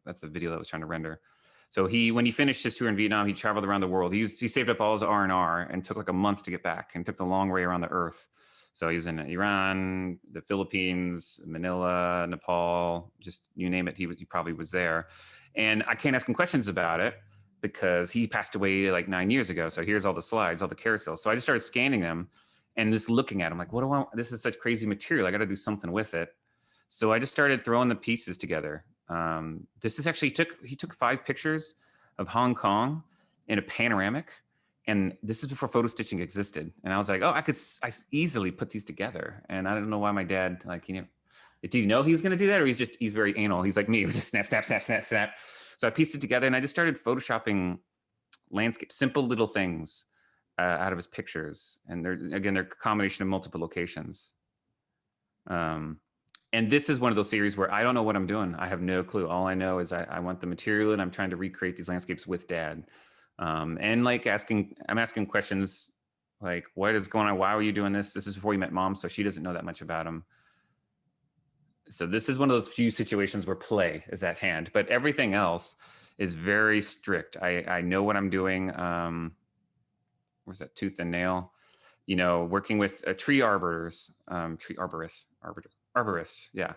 That's the video that I was trying to render. So when he finished his tour in Vietnam, he traveled around the world. He saved up all his R&R and took like a month to get back, and took the long way around the earth. So he was in Iran, the Philippines, Manila, Nepal, just you name it, he probably was there. And I can't ask him questions about it because he passed away like 9 years ago. So here's all the slides, all the carousels. So I just started scanning them and just looking at them like, what do I want? This is such crazy material. I got to do something with it. So I just started throwing the pieces together. This is actually, he took 5 pictures of Hong Kong in a panoramic. And this is before photo stitching existed. And I was like, oh, I easily put these together. And I don't know why my dad, like, you know, did you know he was going to do that? Or he's very anal. He's like me. It was just snap, snap, snap, snap, snap. So I pieced it together and I just started photoshopping landscape, simple little things out of his pictures. And they're a combination of multiple locations. And this is one of those series where I don't know what I'm doing. I have no clue. All I know is I want the material and I'm trying to recreate these landscapes with Dad. And like I'm asking questions like, what is going on? Why were you doing this? This is before you met Mom, so she doesn't know that much about him. So this is one of those few situations where play is at hand, but everything else is very strict. I know what I'm doing. Where's that tooth and nail? You know, working with tree arborists, arborists, yeah.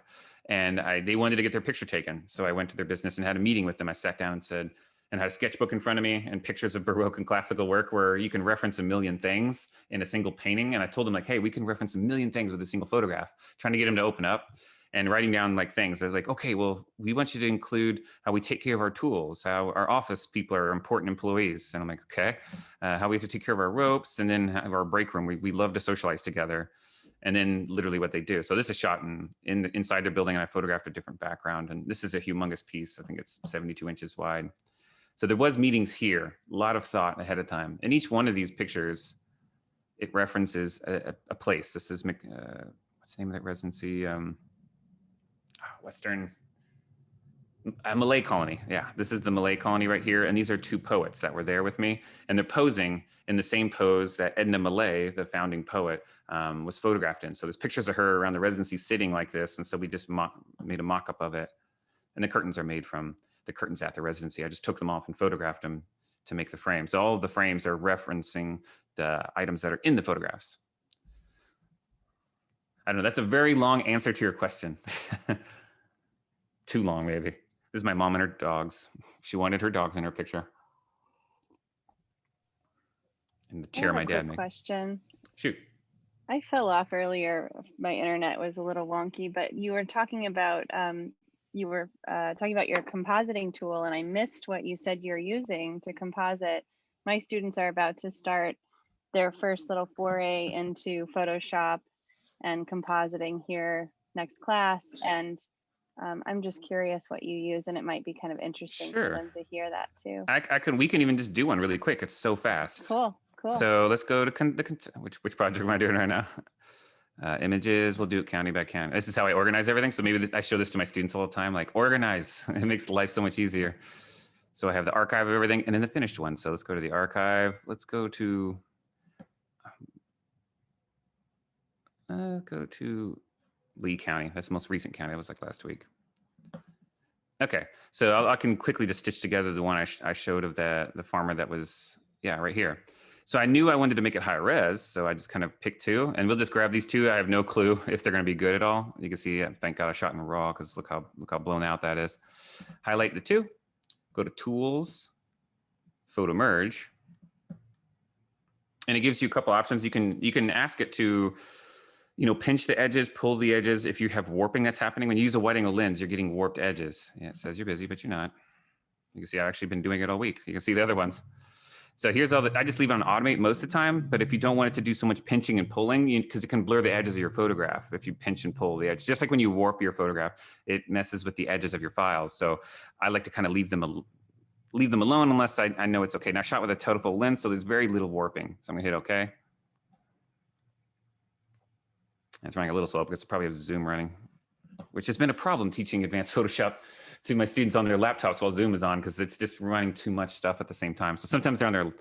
And they wanted to get their picture taken. So I went to their business and had a meeting with them. I sat down and said, and had a sketchbook in front of me and pictures of Baroque and classical work where you can reference a million things in a single painting. And I told them like, hey, we can reference a million things with a single photograph, trying to get them to open up and writing down like things. They're like, okay, well, we want you to include how we take care of our tools, how our office people are important employees. And I'm like, okay, how we have to take care of our ropes, and then have our break room. We love to socialize together. And then literally what they do. So this is shot inside their building, and I photographed a different background. And this is a humongous piece. I think it's 72 inches wide. So there was meetings here, a lot of thought ahead of time. And each one of these pictures, it references a place. This is, what's the name of that residency? Western, Malay colony. Yeah, this is the Malay colony right here. And these are 2 poets that were there with me. And they're posing in the same pose that Edna Malay, the founding poet, was photographed in. So there's pictures of her around the residency sitting like this. And so we just made a mock-up of it. And the curtains are made from the curtains at the residency. I just took them off and photographed them to make the frame. So all of the frames are referencing the items that are in the photographs. I don't know, that's a very long answer to your question. Too long, maybe. This is my mom and her dogs. She wanted her dogs in her picture. And the chair my dad made. Question. Shoot. I fell off earlier. My internet was a little wonky, but you were talking about your compositing tool, and I missed what you said you're using to composite. My students are about to start their first little foray into Photoshop and compositing here next class, and I'm just curious what you use, and it might be kind of interesting for them to hear that too. We can even just do one really quick. It's so fast. Cool. So let's go to which project am I doing right now? Images, we'll do it county by county. This is how I organize everything. So maybe I show this to my students all the time, like organize. It makes life so much easier. So I have the archive of everything and then the finished one. So let's go to the archive. Let's go to Lee County. That's the most recent county. That was like last week. Okay, so I can quickly just stitch together the one I showed of the farmer that was, right here. So I knew I wanted to make it high res, so I just kind of picked 2, and we'll just grab these 2. I have no clue if they're going to be good at all. You can see, thank God I shot in raw, because look how blown out that is. Highlight the 2, go to Tools, Photo Merge, and it gives you a couple options. You can ask it to, pinch the edges, pull the edges. If you have warping that's happening, when you use a wide angle lens, you're getting warped edges. Yeah, it says you're busy, but you're not. You can see I've actually been doing it all week. You can see the other ones. So here's all I just leave it on automate most of the time, but if you don't want it to do so much pinching and pulling, because it can blur the edges of your photograph if you pinch and pull the edge. Just like when you warp your photograph, it messes with the edges of your files. So I like to kind of leave them alone unless I know it's okay. Now I shot with a telephoto lens, so there's very little warping. So I'm gonna hit okay. It's running a little slow because it probably has Zoom running, which has been a problem teaching advanced Photoshop to my students on their laptops while Zoom is on, because it's just running too much stuff at the same time. So sometimes they're on their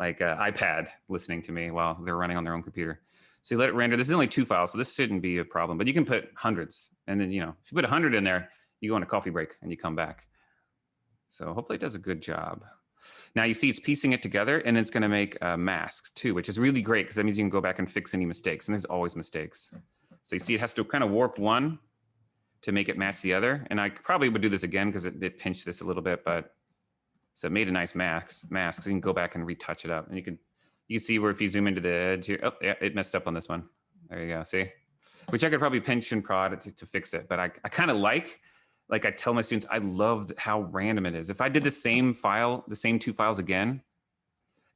like iPad listening to me while they're running on their own computer. So you let it render. This is only 2 files, so this shouldn't be a problem, but you can put hundreds. And then, if you put 100 in there, you go on a coffee break and you come back. So hopefully it does a good job. Now you see it's piecing it together, and it's gonna make masks too, which is really great because that means you can go back and fix any mistakes, and there's always mistakes. So you see it has to kind of warp one to make it match the other. And I probably would do this again because it pinched this a little bit, but so it made a nice mask. So you can go back and retouch it up. And you can see where if you zoom into the edge here, oh yeah, it messed up on this one. There you go, see? Which I could probably pinch and prod to fix it. But I kind of like I tell my students, I love how random it is. If I did the same file, the same 2 files again,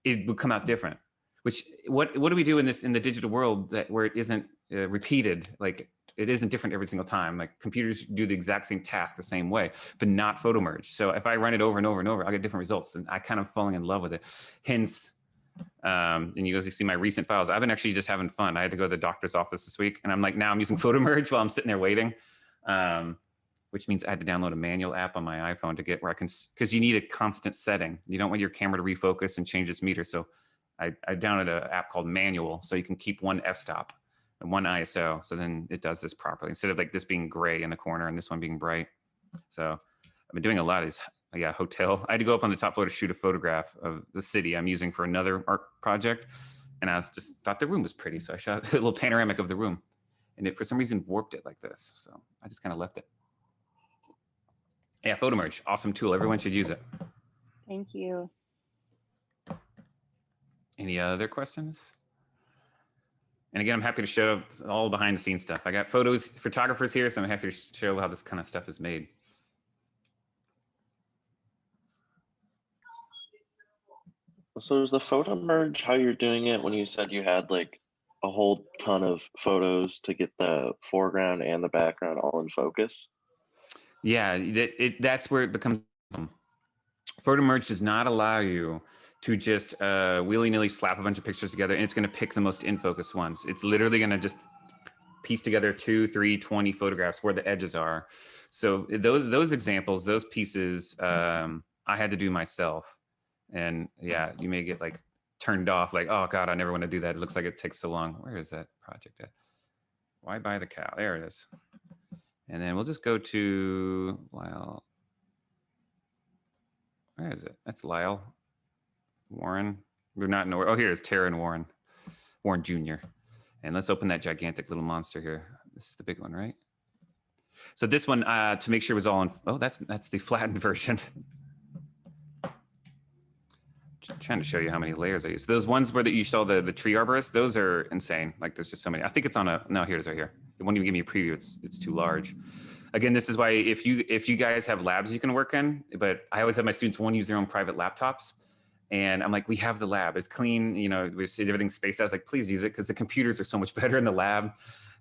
it would come out different. Which what do we do in the digital world where it isn't repeated? Like it isn't different every single time. Like computers do the exact same task the same way, but not photo merge. So if I run it over and over and over, I'll get different results, and I kind of falling in love with it. Hence, and you guys see my recent files. I've been actually just having fun. I had to go to the doctor's office this week, and I'm like, now I'm using photo merge while I'm sitting there waiting. Which means I had to download a manual app on my iPhone to get where I can, because you need a constant setting. You don't want your camera to refocus and change its meter. So I downloaded an app called Manual, so you can keep one f-stop and one ISO. So then it does this properly instead of like this being gray in the corner and this one being bright. So I've been doing a lot of these, hotel. I had to go up on the top floor to shoot a photograph of the city I'm using for another art project. And I just thought the room was pretty. So I shot a little panoramic of the room, and it for some reason warped it like this. So I just kind of left it. Yeah, photo merge, awesome tool. Everyone should use it. Thank you. Any other questions? And again, I'm happy to show all behind the scenes stuff. I got photographers here, so I'm happy to show how this kind of stuff is made. So is the photo merge how you're doing it when you said you had like a whole ton of photos to get the foreground and the background all in focus? Yeah, that's where it becomes. Photo merge does not allow you to just willy-nilly slap a bunch of pictures together, and it's going to pick the most in focus ones. It's literally going to just piece together 2, 3, 20 photographs where the edges are. So those examples, those pieces, I had to do myself. And yeah, you may get like turned off, like, oh God, I never want to do that. It looks like it takes so long. Where is that project at? Why buy the cow? There it is. And then we'll just go to Lyle. Where is it? That's Lyle. Warren. They're not in order. Oh, here it is. Tara and Warren. Warren Jr. And let's open that gigantic little monster here. This is the big one, right? So this one, to make sure it was all in. Oh, that's the flattened version. Trying to show you how many layers I use. Those ones where that you saw the tree arborist, those are insane. Like there's just so many. I think it's on a, no, here it is right here. It won't even give me a preview. It's too large. Again, this is why if you guys have labs you can work in, but I always have my students use their own private laptops. And I'm like, we have the lab. It's clean. We see everything's spaced out. I was like, please use it because the computers are so much better in the lab,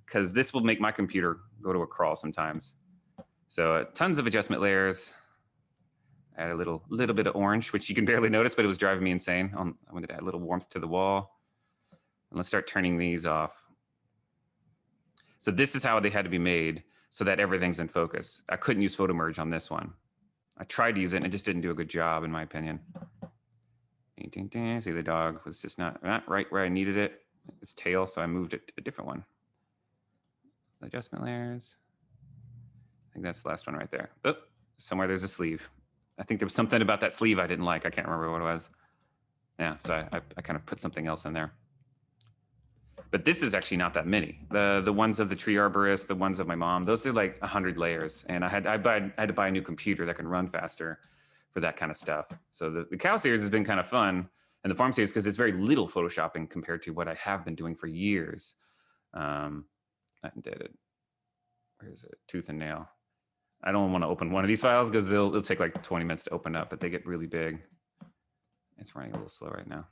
because this will make my computer go to a crawl sometimes. So tons of adjustment layers. Add a little bit of orange, which you can barely notice, but it was driving me insane. I wanted to add a little warmth to the wall. And let's start turning these off. So this is how they had to be made so that everything's in focus. I couldn't use photo merge on this one. I tried to use it and it just didn't do a good job, in my opinion. See, the dog was just not right where I needed it. Its tail, so I moved it to a different one. Adjustment layers. I think that's the last one right there. Oh, somewhere there's a sleeve. I think there was something about that sleeve I didn't like. I can't remember what it was. Yeah, so I kind of put something else in there. But this is actually not that many. The ones of the tree arborist, the ones of my mom, those are like 100 layers. And I had to buy a new computer that can run faster for that kind of stuff. So the cow series has been kind of fun, and the farm series, because it's very little photoshopping compared to what I have been doing for years. Not indebted. Where is it? Tooth and nail. I don't want to open one of these files because it'll take like 20 minutes to open up, but they get really big. It's running a little slow right now.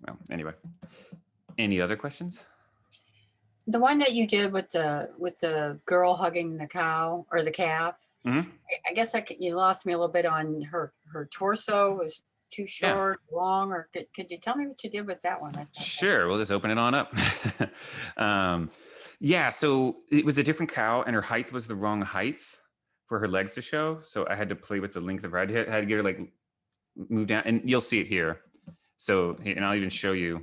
Well, anyway, any other questions? The one that you did with the girl hugging the cow or the calf. Mhm. I guess you lost me a little bit on her torso was too short, long, or could you tell me what you did with that one? Sure, we'll just open it on up. Yeah, so it was a different cow and her height was the wrong height for her legs to show. So I had to play with the length of her. I had to get her like move down, and you'll see it here. So, and I'll even show you.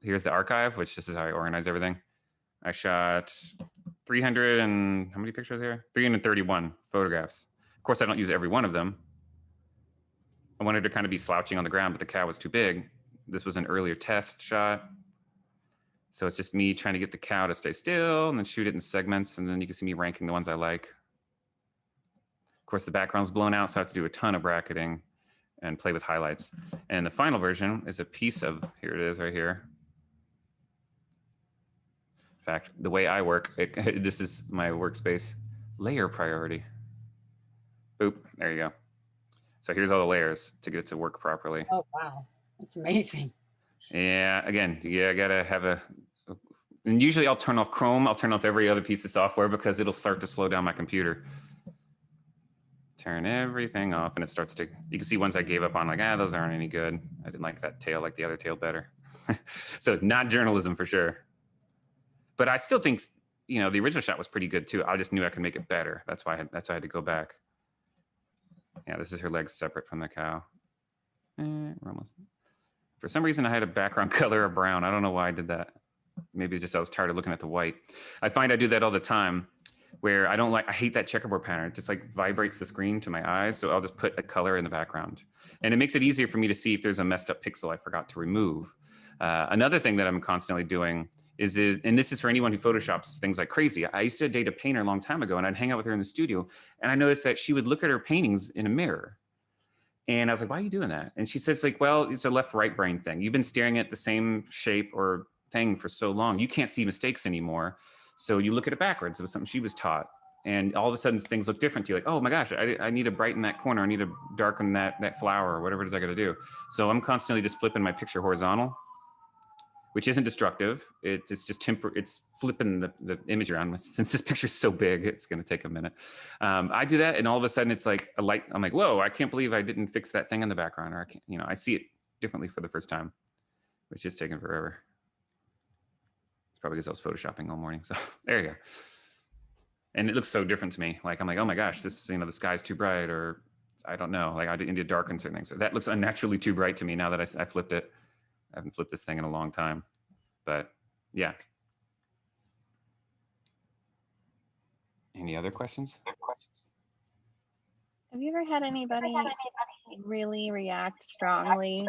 Here's the archive, which this is how I organize everything. I shot 300 and how many pictures here? 331 photographs. Of course, I don't use every one of them. I wanted to kind of be slouching on the ground, but the cow was too big. This was an earlier test shot. So it's just me trying to get the cow to stay still and then shoot it in segments. And then you can see me ranking the ones I like. Of course, the background's blown out, so I have to do a ton of bracketing and play with highlights. And the final version is a piece of, here it is right here. In fact, the way I work, this is my workspace, layer priority. Oop, there you go. So here's all the layers to get it to work properly. Oh, wow. That's amazing. Yeah, again, I gotta have and usually I'll turn off Chrome, I'll turn off every other piece of software because it'll start to slow down my computer. Turn everything off and it starts to, you can see ones I gave up on, like, those aren't any good. I didn't like that tail, like the other tail better. So not journalism for sure. But I still think, the original shot was pretty good too. I just knew I could make it better. That's why I had to go back. Yeah, this is her legs separate from the cow. We're almost. For some reason, I had a background color of brown. I don't know why I did that. Maybe it's just I was tired of looking at the white. I find I do that all the time where I hate that checkerboard pattern. It just like vibrates the screen to my eyes. So I'll just put a color in the background. And it makes it easier for me to see if there's a messed up pixel I forgot to remove. Another thing that I'm constantly doing is, and this is for anyone who photoshops things like crazy. I used to date a painter a long time ago and I'd hang out with her in the studio. And I noticed that she would look at her paintings in a mirror. And I was like, why are you doing that? And she says, like, well, it's a left-right brain thing. You've been staring at the same shape or thing for so long. You can't see mistakes anymore. So you look at it backwards. It was something she was taught. And all of a sudden things look different to you. Like, oh my gosh, I need to brighten that corner. I need to darken that flower or whatever it is I got to do. So I'm constantly just flipping my picture horizontal, which isn't destructive. It's just it's flipping the image around. Since this picture's so big, it's going to take a minute. I do that, and all of a sudden, it's like a light. I'm like, whoa! I can't believe I didn't fix that thing in the background, or I can't. I see it differently for the first time, which is taking forever. It's probably because I was photoshopping all morning. So there you go. And it looks so different to me. Like I'm like, oh my gosh, this the sky's too bright, or I don't know. Like I need to darken certain things. So that looks unnaturally too bright to me now that I flipped it. I haven't flipped this thing in a long time, but yeah. Any other questions? Have you ever had anybody really react strongly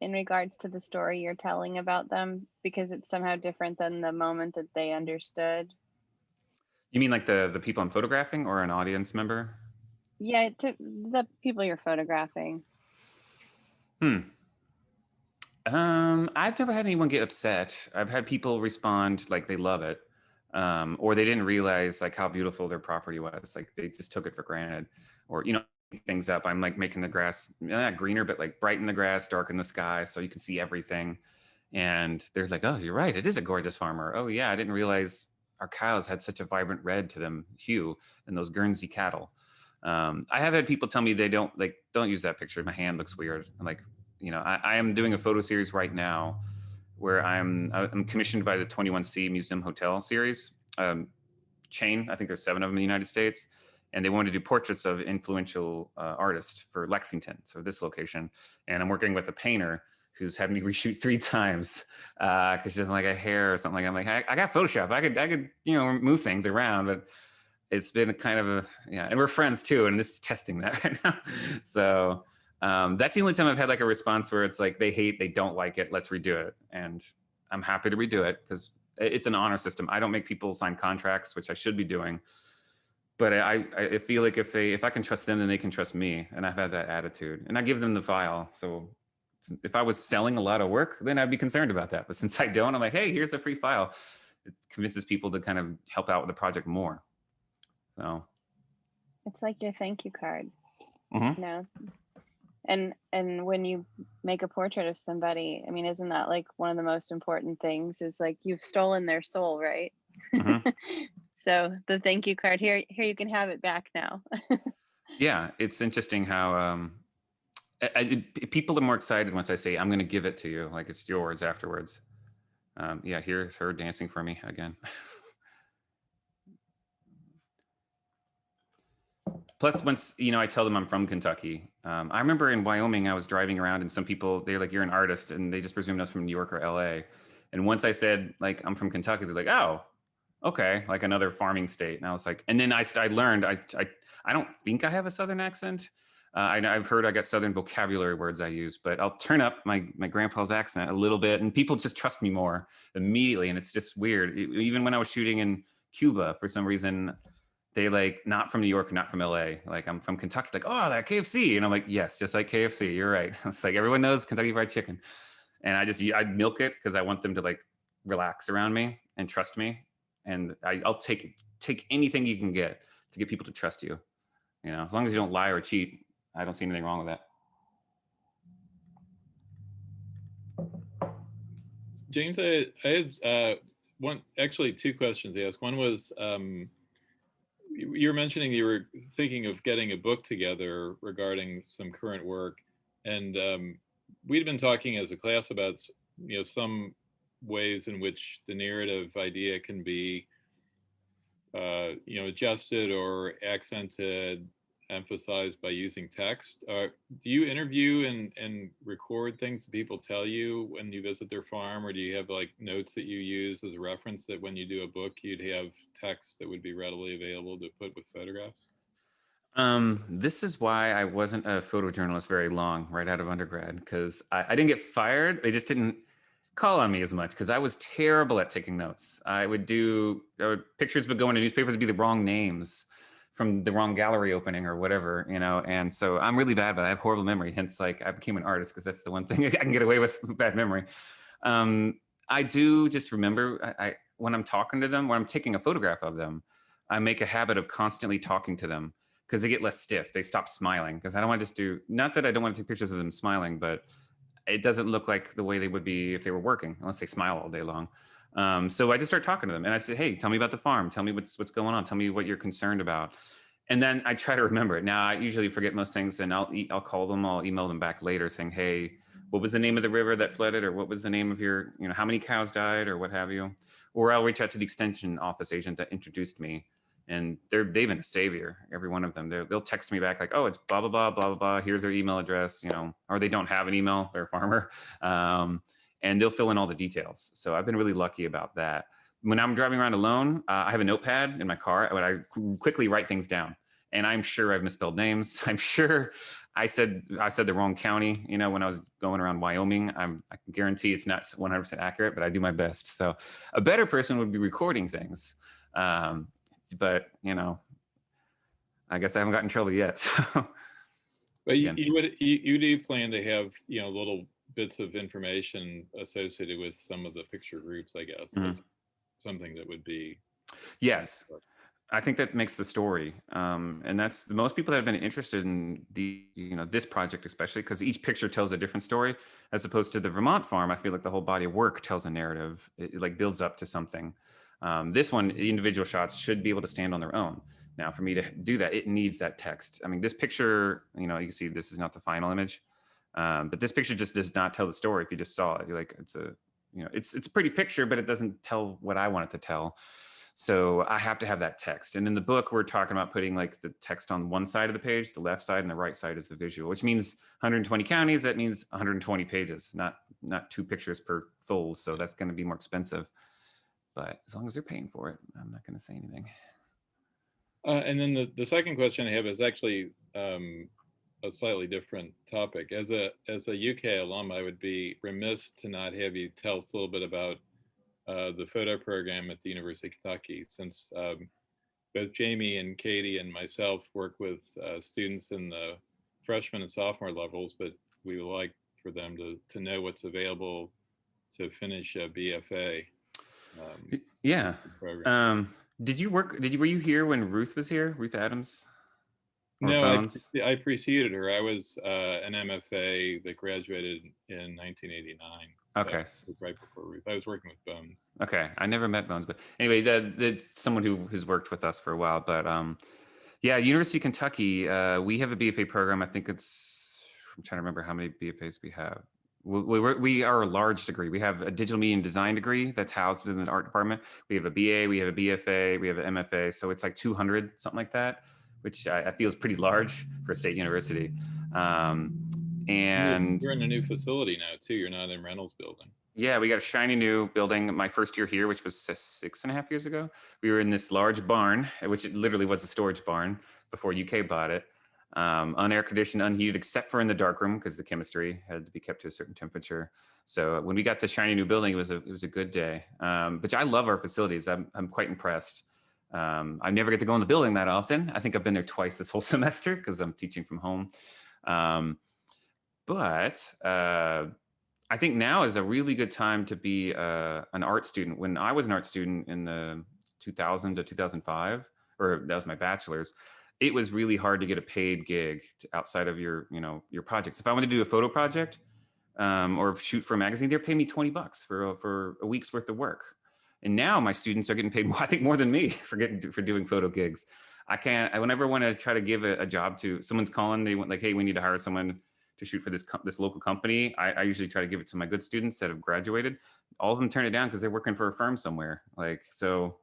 in regards to the story you're telling about them because it's somehow different than the moment that they understood? You mean like the people I'm photographing or an audience member? Yeah, to the people you're photographing. I've never had anyone get upset. I've had people respond like they love it, or they didn't realize like how beautiful their property was. Like they just took it for granted, or things up. I'm like making the grass not greener, but like brighten the grass, darken the sky, so you can see everything. And they're like, "Oh, you're right. It is a gorgeous farmer." Oh yeah, I didn't realize our cows had such a vibrant red to them hue, and those Guernsey cattle. I have had people tell me they don't use that picture. My hand looks weird. I'm like, I am doing a photo series right now where I'm commissioned by the 21C Museum Hotel series chain. I think there's 7 of them in the United States. And they wanted to do portraits of influential artists for Lexington, so this location. And I'm working with a painter who's having me reshoot 3 times because she doesn't like a hair or something like that. I'm like, I got Photoshop. I could move things around, but it's been kind of and we're friends too. And this is testing that right now. So that's the only time I've had like a response where it's like they don't like it, let's redo it. And I'm happy to redo it because it's an honor system. I don't make people sign contracts, which I should be doing. But I feel like if I can trust them, then they can trust me. And I've had that attitude. And I give them the file. So if I was selling a lot of work, then I'd be concerned about that. But since I don't, I'm like, hey, here's a free file. It convinces people to kind of help out with the project more. So It's like your thank you card, mhm. you know? And when you make a portrait of somebody, I mean, isn't that like one of the most important things is like you've stolen their soul, right? Mhm. So the thank you card here, you can have it back now. Yeah, it's interesting how people are more excited once I say I'm going to give it to you, like it's yours afterwards. Yeah, here's her dancing for me again. Plus, once I tell them I'm from Kentucky. I remember in Wyoming, I was driving around, and some people they're like, "You're an artist," and they just presumed I was from New York or LA. And once I said like I'm from Kentucky, they're like, "Oh, okay," like another farming state. And I was like, and then I learned I don't think I have a Southern accent. I've heard I got Southern vocabulary words I use, but I'll turn up my grandpa's accent a little bit, and people just trust me more immediately. And it's just weird. Even when I was shooting in Cuba, for some reason, they like not from New York, not from LA. Like I'm from Kentucky. Like, oh, that KFC, and I'm like, yes, just like KFC. You're right. It's like everyone knows Kentucky Fried Chicken, and I milk it because I want them to like relax around me and trust me, and I'll take anything you can get to get people to trust you. As long as you don't lie or cheat, I don't see anything wrong with that. James, I had actually two questions to ask. One was, you were mentioning you were thinking of getting a book together regarding some current work, and we'd been talking as a class about some ways in which the narrative idea can be adjusted or accented, emphasized by using text. Do you interview and record things that people tell you when you visit their farm, or do you have like notes that you use as a reference that when you do a book, you'd have text that would be readily available to put with photographs? This is why I wasn't a photojournalist very long right out of undergrad, because I didn't get fired. They just didn't call on me as much because I was terrible at taking notes. Pictures would go into newspapers, would be the wrong names from the wrong gallery opening or whatever, and so I'm really bad, but I have horrible memory. Hence, like I became an artist because that's the one thing I can get away with bad memory. I do just remember when I'm talking to them, when I'm taking a photograph of them, I make a habit of constantly talking to them because they get less stiff. They stop smiling because I don't want to just do, not that I don't want to take pictures of them smiling, but it doesn't look like the way they would be if they were working, unless they smile all day long. So I just start talking to them and I say, hey, tell me about the farm. Tell me what's going on. Tell me what you're concerned about. And then I try to remember it. Now I usually forget most things, and I'll call them, I'll email them back later saying, hey, what was the name of the river that flooded, or what was the name of your, how many cows died, or what have you. Or I'll reach out to the extension office agent that introduced me, and they've been a savior, every one of them. They'll text me back like, oh, it's blah blah blah blah blah blah. Here's their email address, or they don't have an email, they're a farmer, and they'll fill in all the details. So I've been really lucky about that. When I'm driving around alone, I have a notepad in my car. I quickly write things down, and I'm sure I've misspelled names. I'm sure I said the wrong county. When I was going around Wyoming, I can guarantee it's not 100% accurate, but I do my best. So a better person would be recording things. But I guess I haven't gotten in trouble yet. So. But you do plan to have little bits of information associated with some of the picture groups, I guess. Mm-hmm. Something that would be. Yes, I think that makes the story, and that's most people that have been interested in this project, especially because each picture tells a different story, as opposed to the Vermont farm. I feel like the whole body of work tells a narrative. It like builds up to something. This one, the individual shots should be able to stand on their own. Now, for me to do that, it needs that text. I mean, this picture, you can see this is not the final image, but this picture just does not tell the story. If you just saw it, you're like, it's a pretty picture, but it doesn't tell what I want it to tell. So I have to have that text. And in the book, we're talking about putting like the text on one side of the page, the left side, and the right side is the visual, which means 120 counties. That means 120 pages, not 2 pictures per fold. So that's going to be more expensive. But as long as they're paying for it, I'm not going to say anything. And then the second question I have is actually a slightly different topic. As a UK alum, I would be remiss to not have you tell us a little bit about the photo program at the University of Kentucky, since both Jamie and Katie and myself work with students in the freshman and sophomore levels, but we would like for them to know what's available to finish a BFA. Yeah. Were you here when Ruth was here? Ruth Adams or No, Bones? I preceded her. I was an MFA that graduated in 1989. So Okay. it was right before Ruth. I was working with Bones. Okay. I never met Bones, but anyway, someone who's worked with us for a while. But yeah, University of Kentucky, we have a BFA program. I think I'm trying to remember how many BFAs we have. We are a large degree. We have a digital media and design degree that's housed within the art department. We have a BA, we have a BFA, we have an MFA. So it's like 200, something like that, which I feel is pretty large for a state university. And you're in a new facility now too. You're not in Reynolds building. yeah, we got a shiny new building. My first year here, which was 6.5 years ago, we were in this large barn, which it literally was a storage barn before UK bought it. Unair conditioned, unheated, except for in the dark room because the chemistry had to be kept to a certain temperature. So when we got the shiny new building, it was a good day. But I love our facilities. I'm quite impressed. I never get to go in the building that often. I think I've been there twice this whole semester because I'm teaching from home. But I think now is a really good time to be an art student. When I was an art student in the 2000 to 2005, or that was my bachelor's, it was really hard to get a paid gig outside of your projects. If I wanted to do a photo project or shoot for a magazine, they're paying me $20 for a week's worth of work. And now my students are getting paid, I think, more than me for doing photo gigs. Whenever I want to try to give a job to someone's calling, they want like, hey, we need to hire someone to shoot for this local company. I usually try to give it to my good students that have graduated. All of them turn it down because they're working for a firm somewhere. So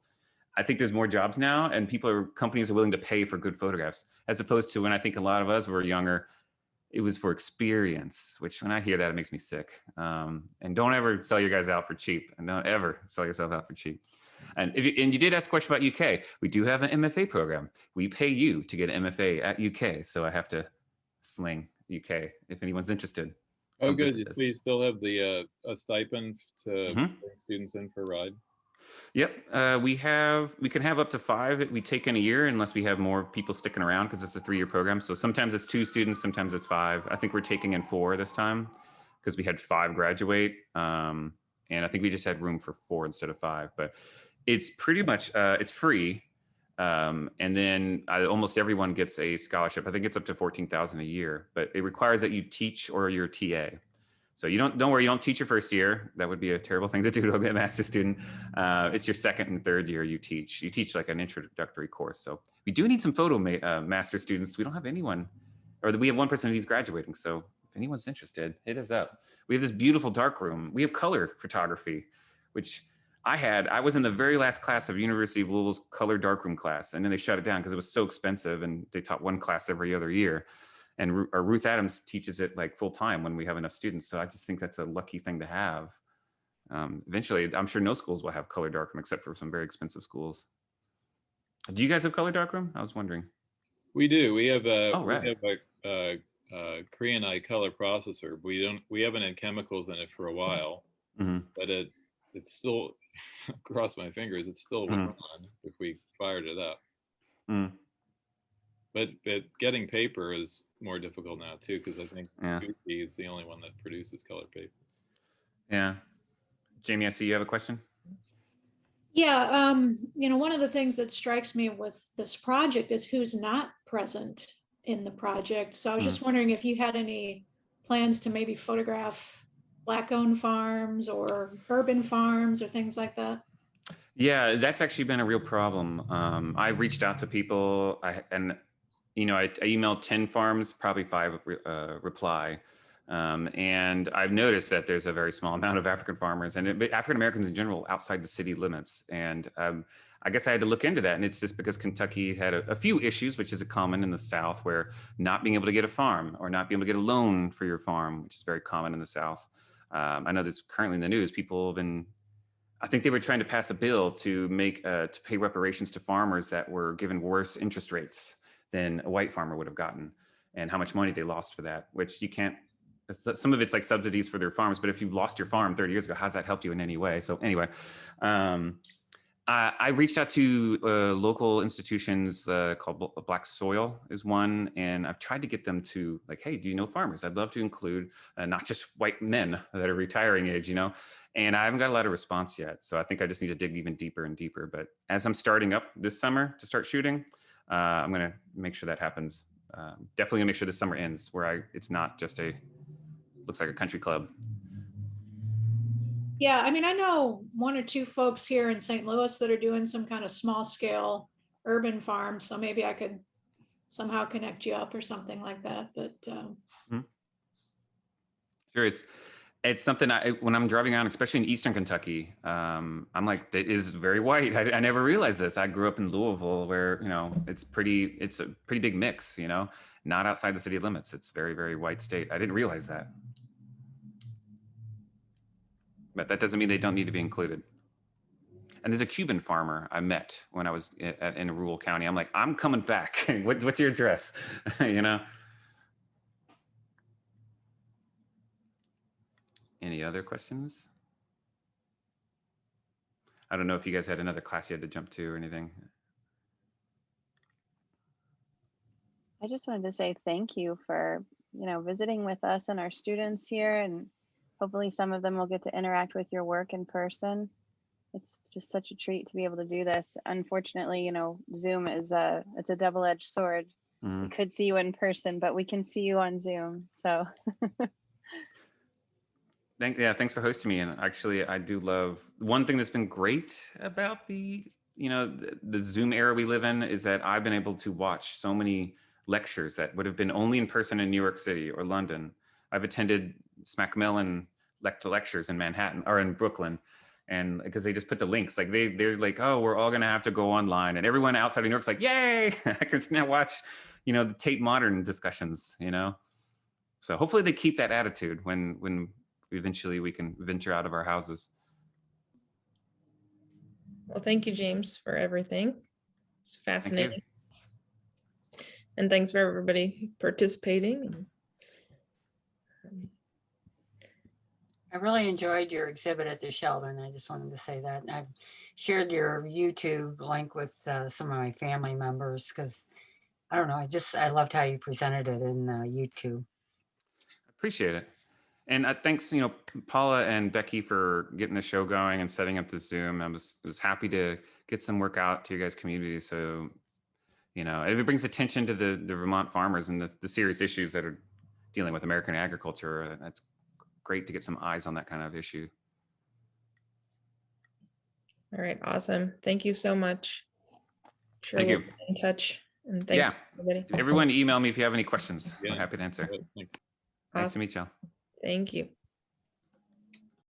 I think there's more jobs now, and companies are willing to pay for good photographs, as opposed to when I think a lot of us were younger, it was for experience, which when I hear that, it makes me sick. And don't ever sell your guys out for cheap, and don't ever sell yourself out for cheap. And you did ask a question about UK. We do have an MFA program. We pay you to get an MFA at UK. So I have to sling UK if anyone's interested. Oh, good. We still have the a stipend to bring students in for a ride. Yep, we can have up to 5 we take in a year unless we have more people sticking around because it's a 3-year program. So sometimes it's 2 students, sometimes it's 5. I think we're taking in 4 this time because we had 5 graduate, and I think we just had room for 4 instead of 5. But it's pretty much it's free, and then almost everyone gets a scholarship. I think it's up to $14,000 a year, but it requires that you teach or you're TA. So don't worry, you don't teach your first year. That would be a terrible thing to do to be a master's student. It's your second and third year you teach. You teach like an introductory course. So we do need some photo master students. We don't have anyone, or we have one person who's graduating. So if anyone's interested, hit us up. We have this beautiful dark room. We have color photography, which I was in the very last class of University of Louisville's color darkroom class, and then they shut it down because it was so expensive, and they taught one class every other year. And Ruth Adams teaches it like full time when we have enough students. So I just think that's a lucky thing to have. Eventually, I'm sure no schools will have color darkroom except for some very expensive schools. Do you guys have color darkroom? I was wondering. We do. We have right. Korean eye color processor. We haven't had chemicals in it for a while, but it's still, cross my fingers, it's still on if we fired it up. But getting paper is more difficult now too, because I think Gucci is the only one that produces color paper. Yeah. Jamie, I see you have a question. Yeah, one of the things that strikes me with this project is who's not present in the project. So I was just wondering if you had any plans to maybe photograph Black-owned farms or urban farms or things like that. Yeah, that's actually been a real problem. I reached out to people, I emailed 10 farms, probably 5 reply. And I've noticed that there's a very small amount of African farmers and African Americans in general outside the city limits. And I guess I had to look into that. And it's just because Kentucky had a few issues, which is common in the South, where not being able to get a farm or not being able to get a loan for your farm, which is very common in the South. I know that's currently in the news. People have been, I think they were trying to pass a bill to pay reparations to farmers that were given worse interest rates than a white farmer would have gotten, and how much money they lost for that, which you can't, some of it's like subsidies for their farms, but if you've lost your farm 30 years ago, how's that helped you in any way? So anyway, I reached out to local institutions called Black Soil is one, and I've tried to get them to like, hey, do you know farmers? I'd love to include not just white men that are retiring age, and I haven't got a lot of response yet. So I think I just need to dig even deeper and deeper. But as I'm starting up this summer to start shooting, I'm gonna make sure that happens. Definitely gonna make sure this summer ends where it's not just looks like a country club. Yeah, I mean, I know one or two folks here in St. Louis that are doing some kind of small scale urban farm. So maybe I could somehow connect you up or something like that. But Sure, it's something when I'm driving around, especially in Eastern Kentucky, I'm like, that is very white. I never realized this. I grew up in Louisville where, it's a pretty big mix, not outside the city limits. It's very, very white state. I didn't realize that. But that doesn't mean they don't need to be included. And there's a Cuban farmer I met when I was in a rural county. I'm like, I'm coming back. What's your address? Any other questions? I don't know if you guys had another class you had to jump to or anything. I just wanted to say thank you for, visiting with us and our students here, and hopefully some of them will get to interact with your work in person. It's just such a treat to be able to do this. Unfortunately, Zoom is it's a double-edged sword. We could see you in person, but we can see you on Zoom. So thanks for hosting me. And actually, I do love one thing that's been great about the Zoom era we live in is that I've been able to watch so many lectures that would have been only in person in New York City or London. I've attended Macmillan lectures in Manhattan or in Brooklyn, and because they just put the links, like they're like, oh, we're all gonna have to go online, and everyone outside of New York's like, yay, I can now watch, the Tate Modern discussions, So hopefully they keep that attitude when eventually we can venture out of our houses. Well, thank you, James, for everything. It's fascinating. Thank you. And thanks for everybody participating. I really enjoyed your exhibit at the Sheldon. I just wanted to say that. I've shared your YouTube link with some of my family members because I don't know. I loved how you presented it in YouTube. Appreciate it. And thanks, Paula and Becky for getting the show going and setting up the Zoom. I was happy to get some work out to your guys' community. So, if it brings attention to the Vermont farmers and the serious issues that are dealing with American agriculture, that's great to get some eyes on that kind of issue. All right, awesome. Thank you so much. Sure, Thank you. We'll be in touch. And thanks, everybody. Everyone email me if you have any questions. Yeah. I'm happy to answer. Thanks. Nice to meet y'all. Thank you.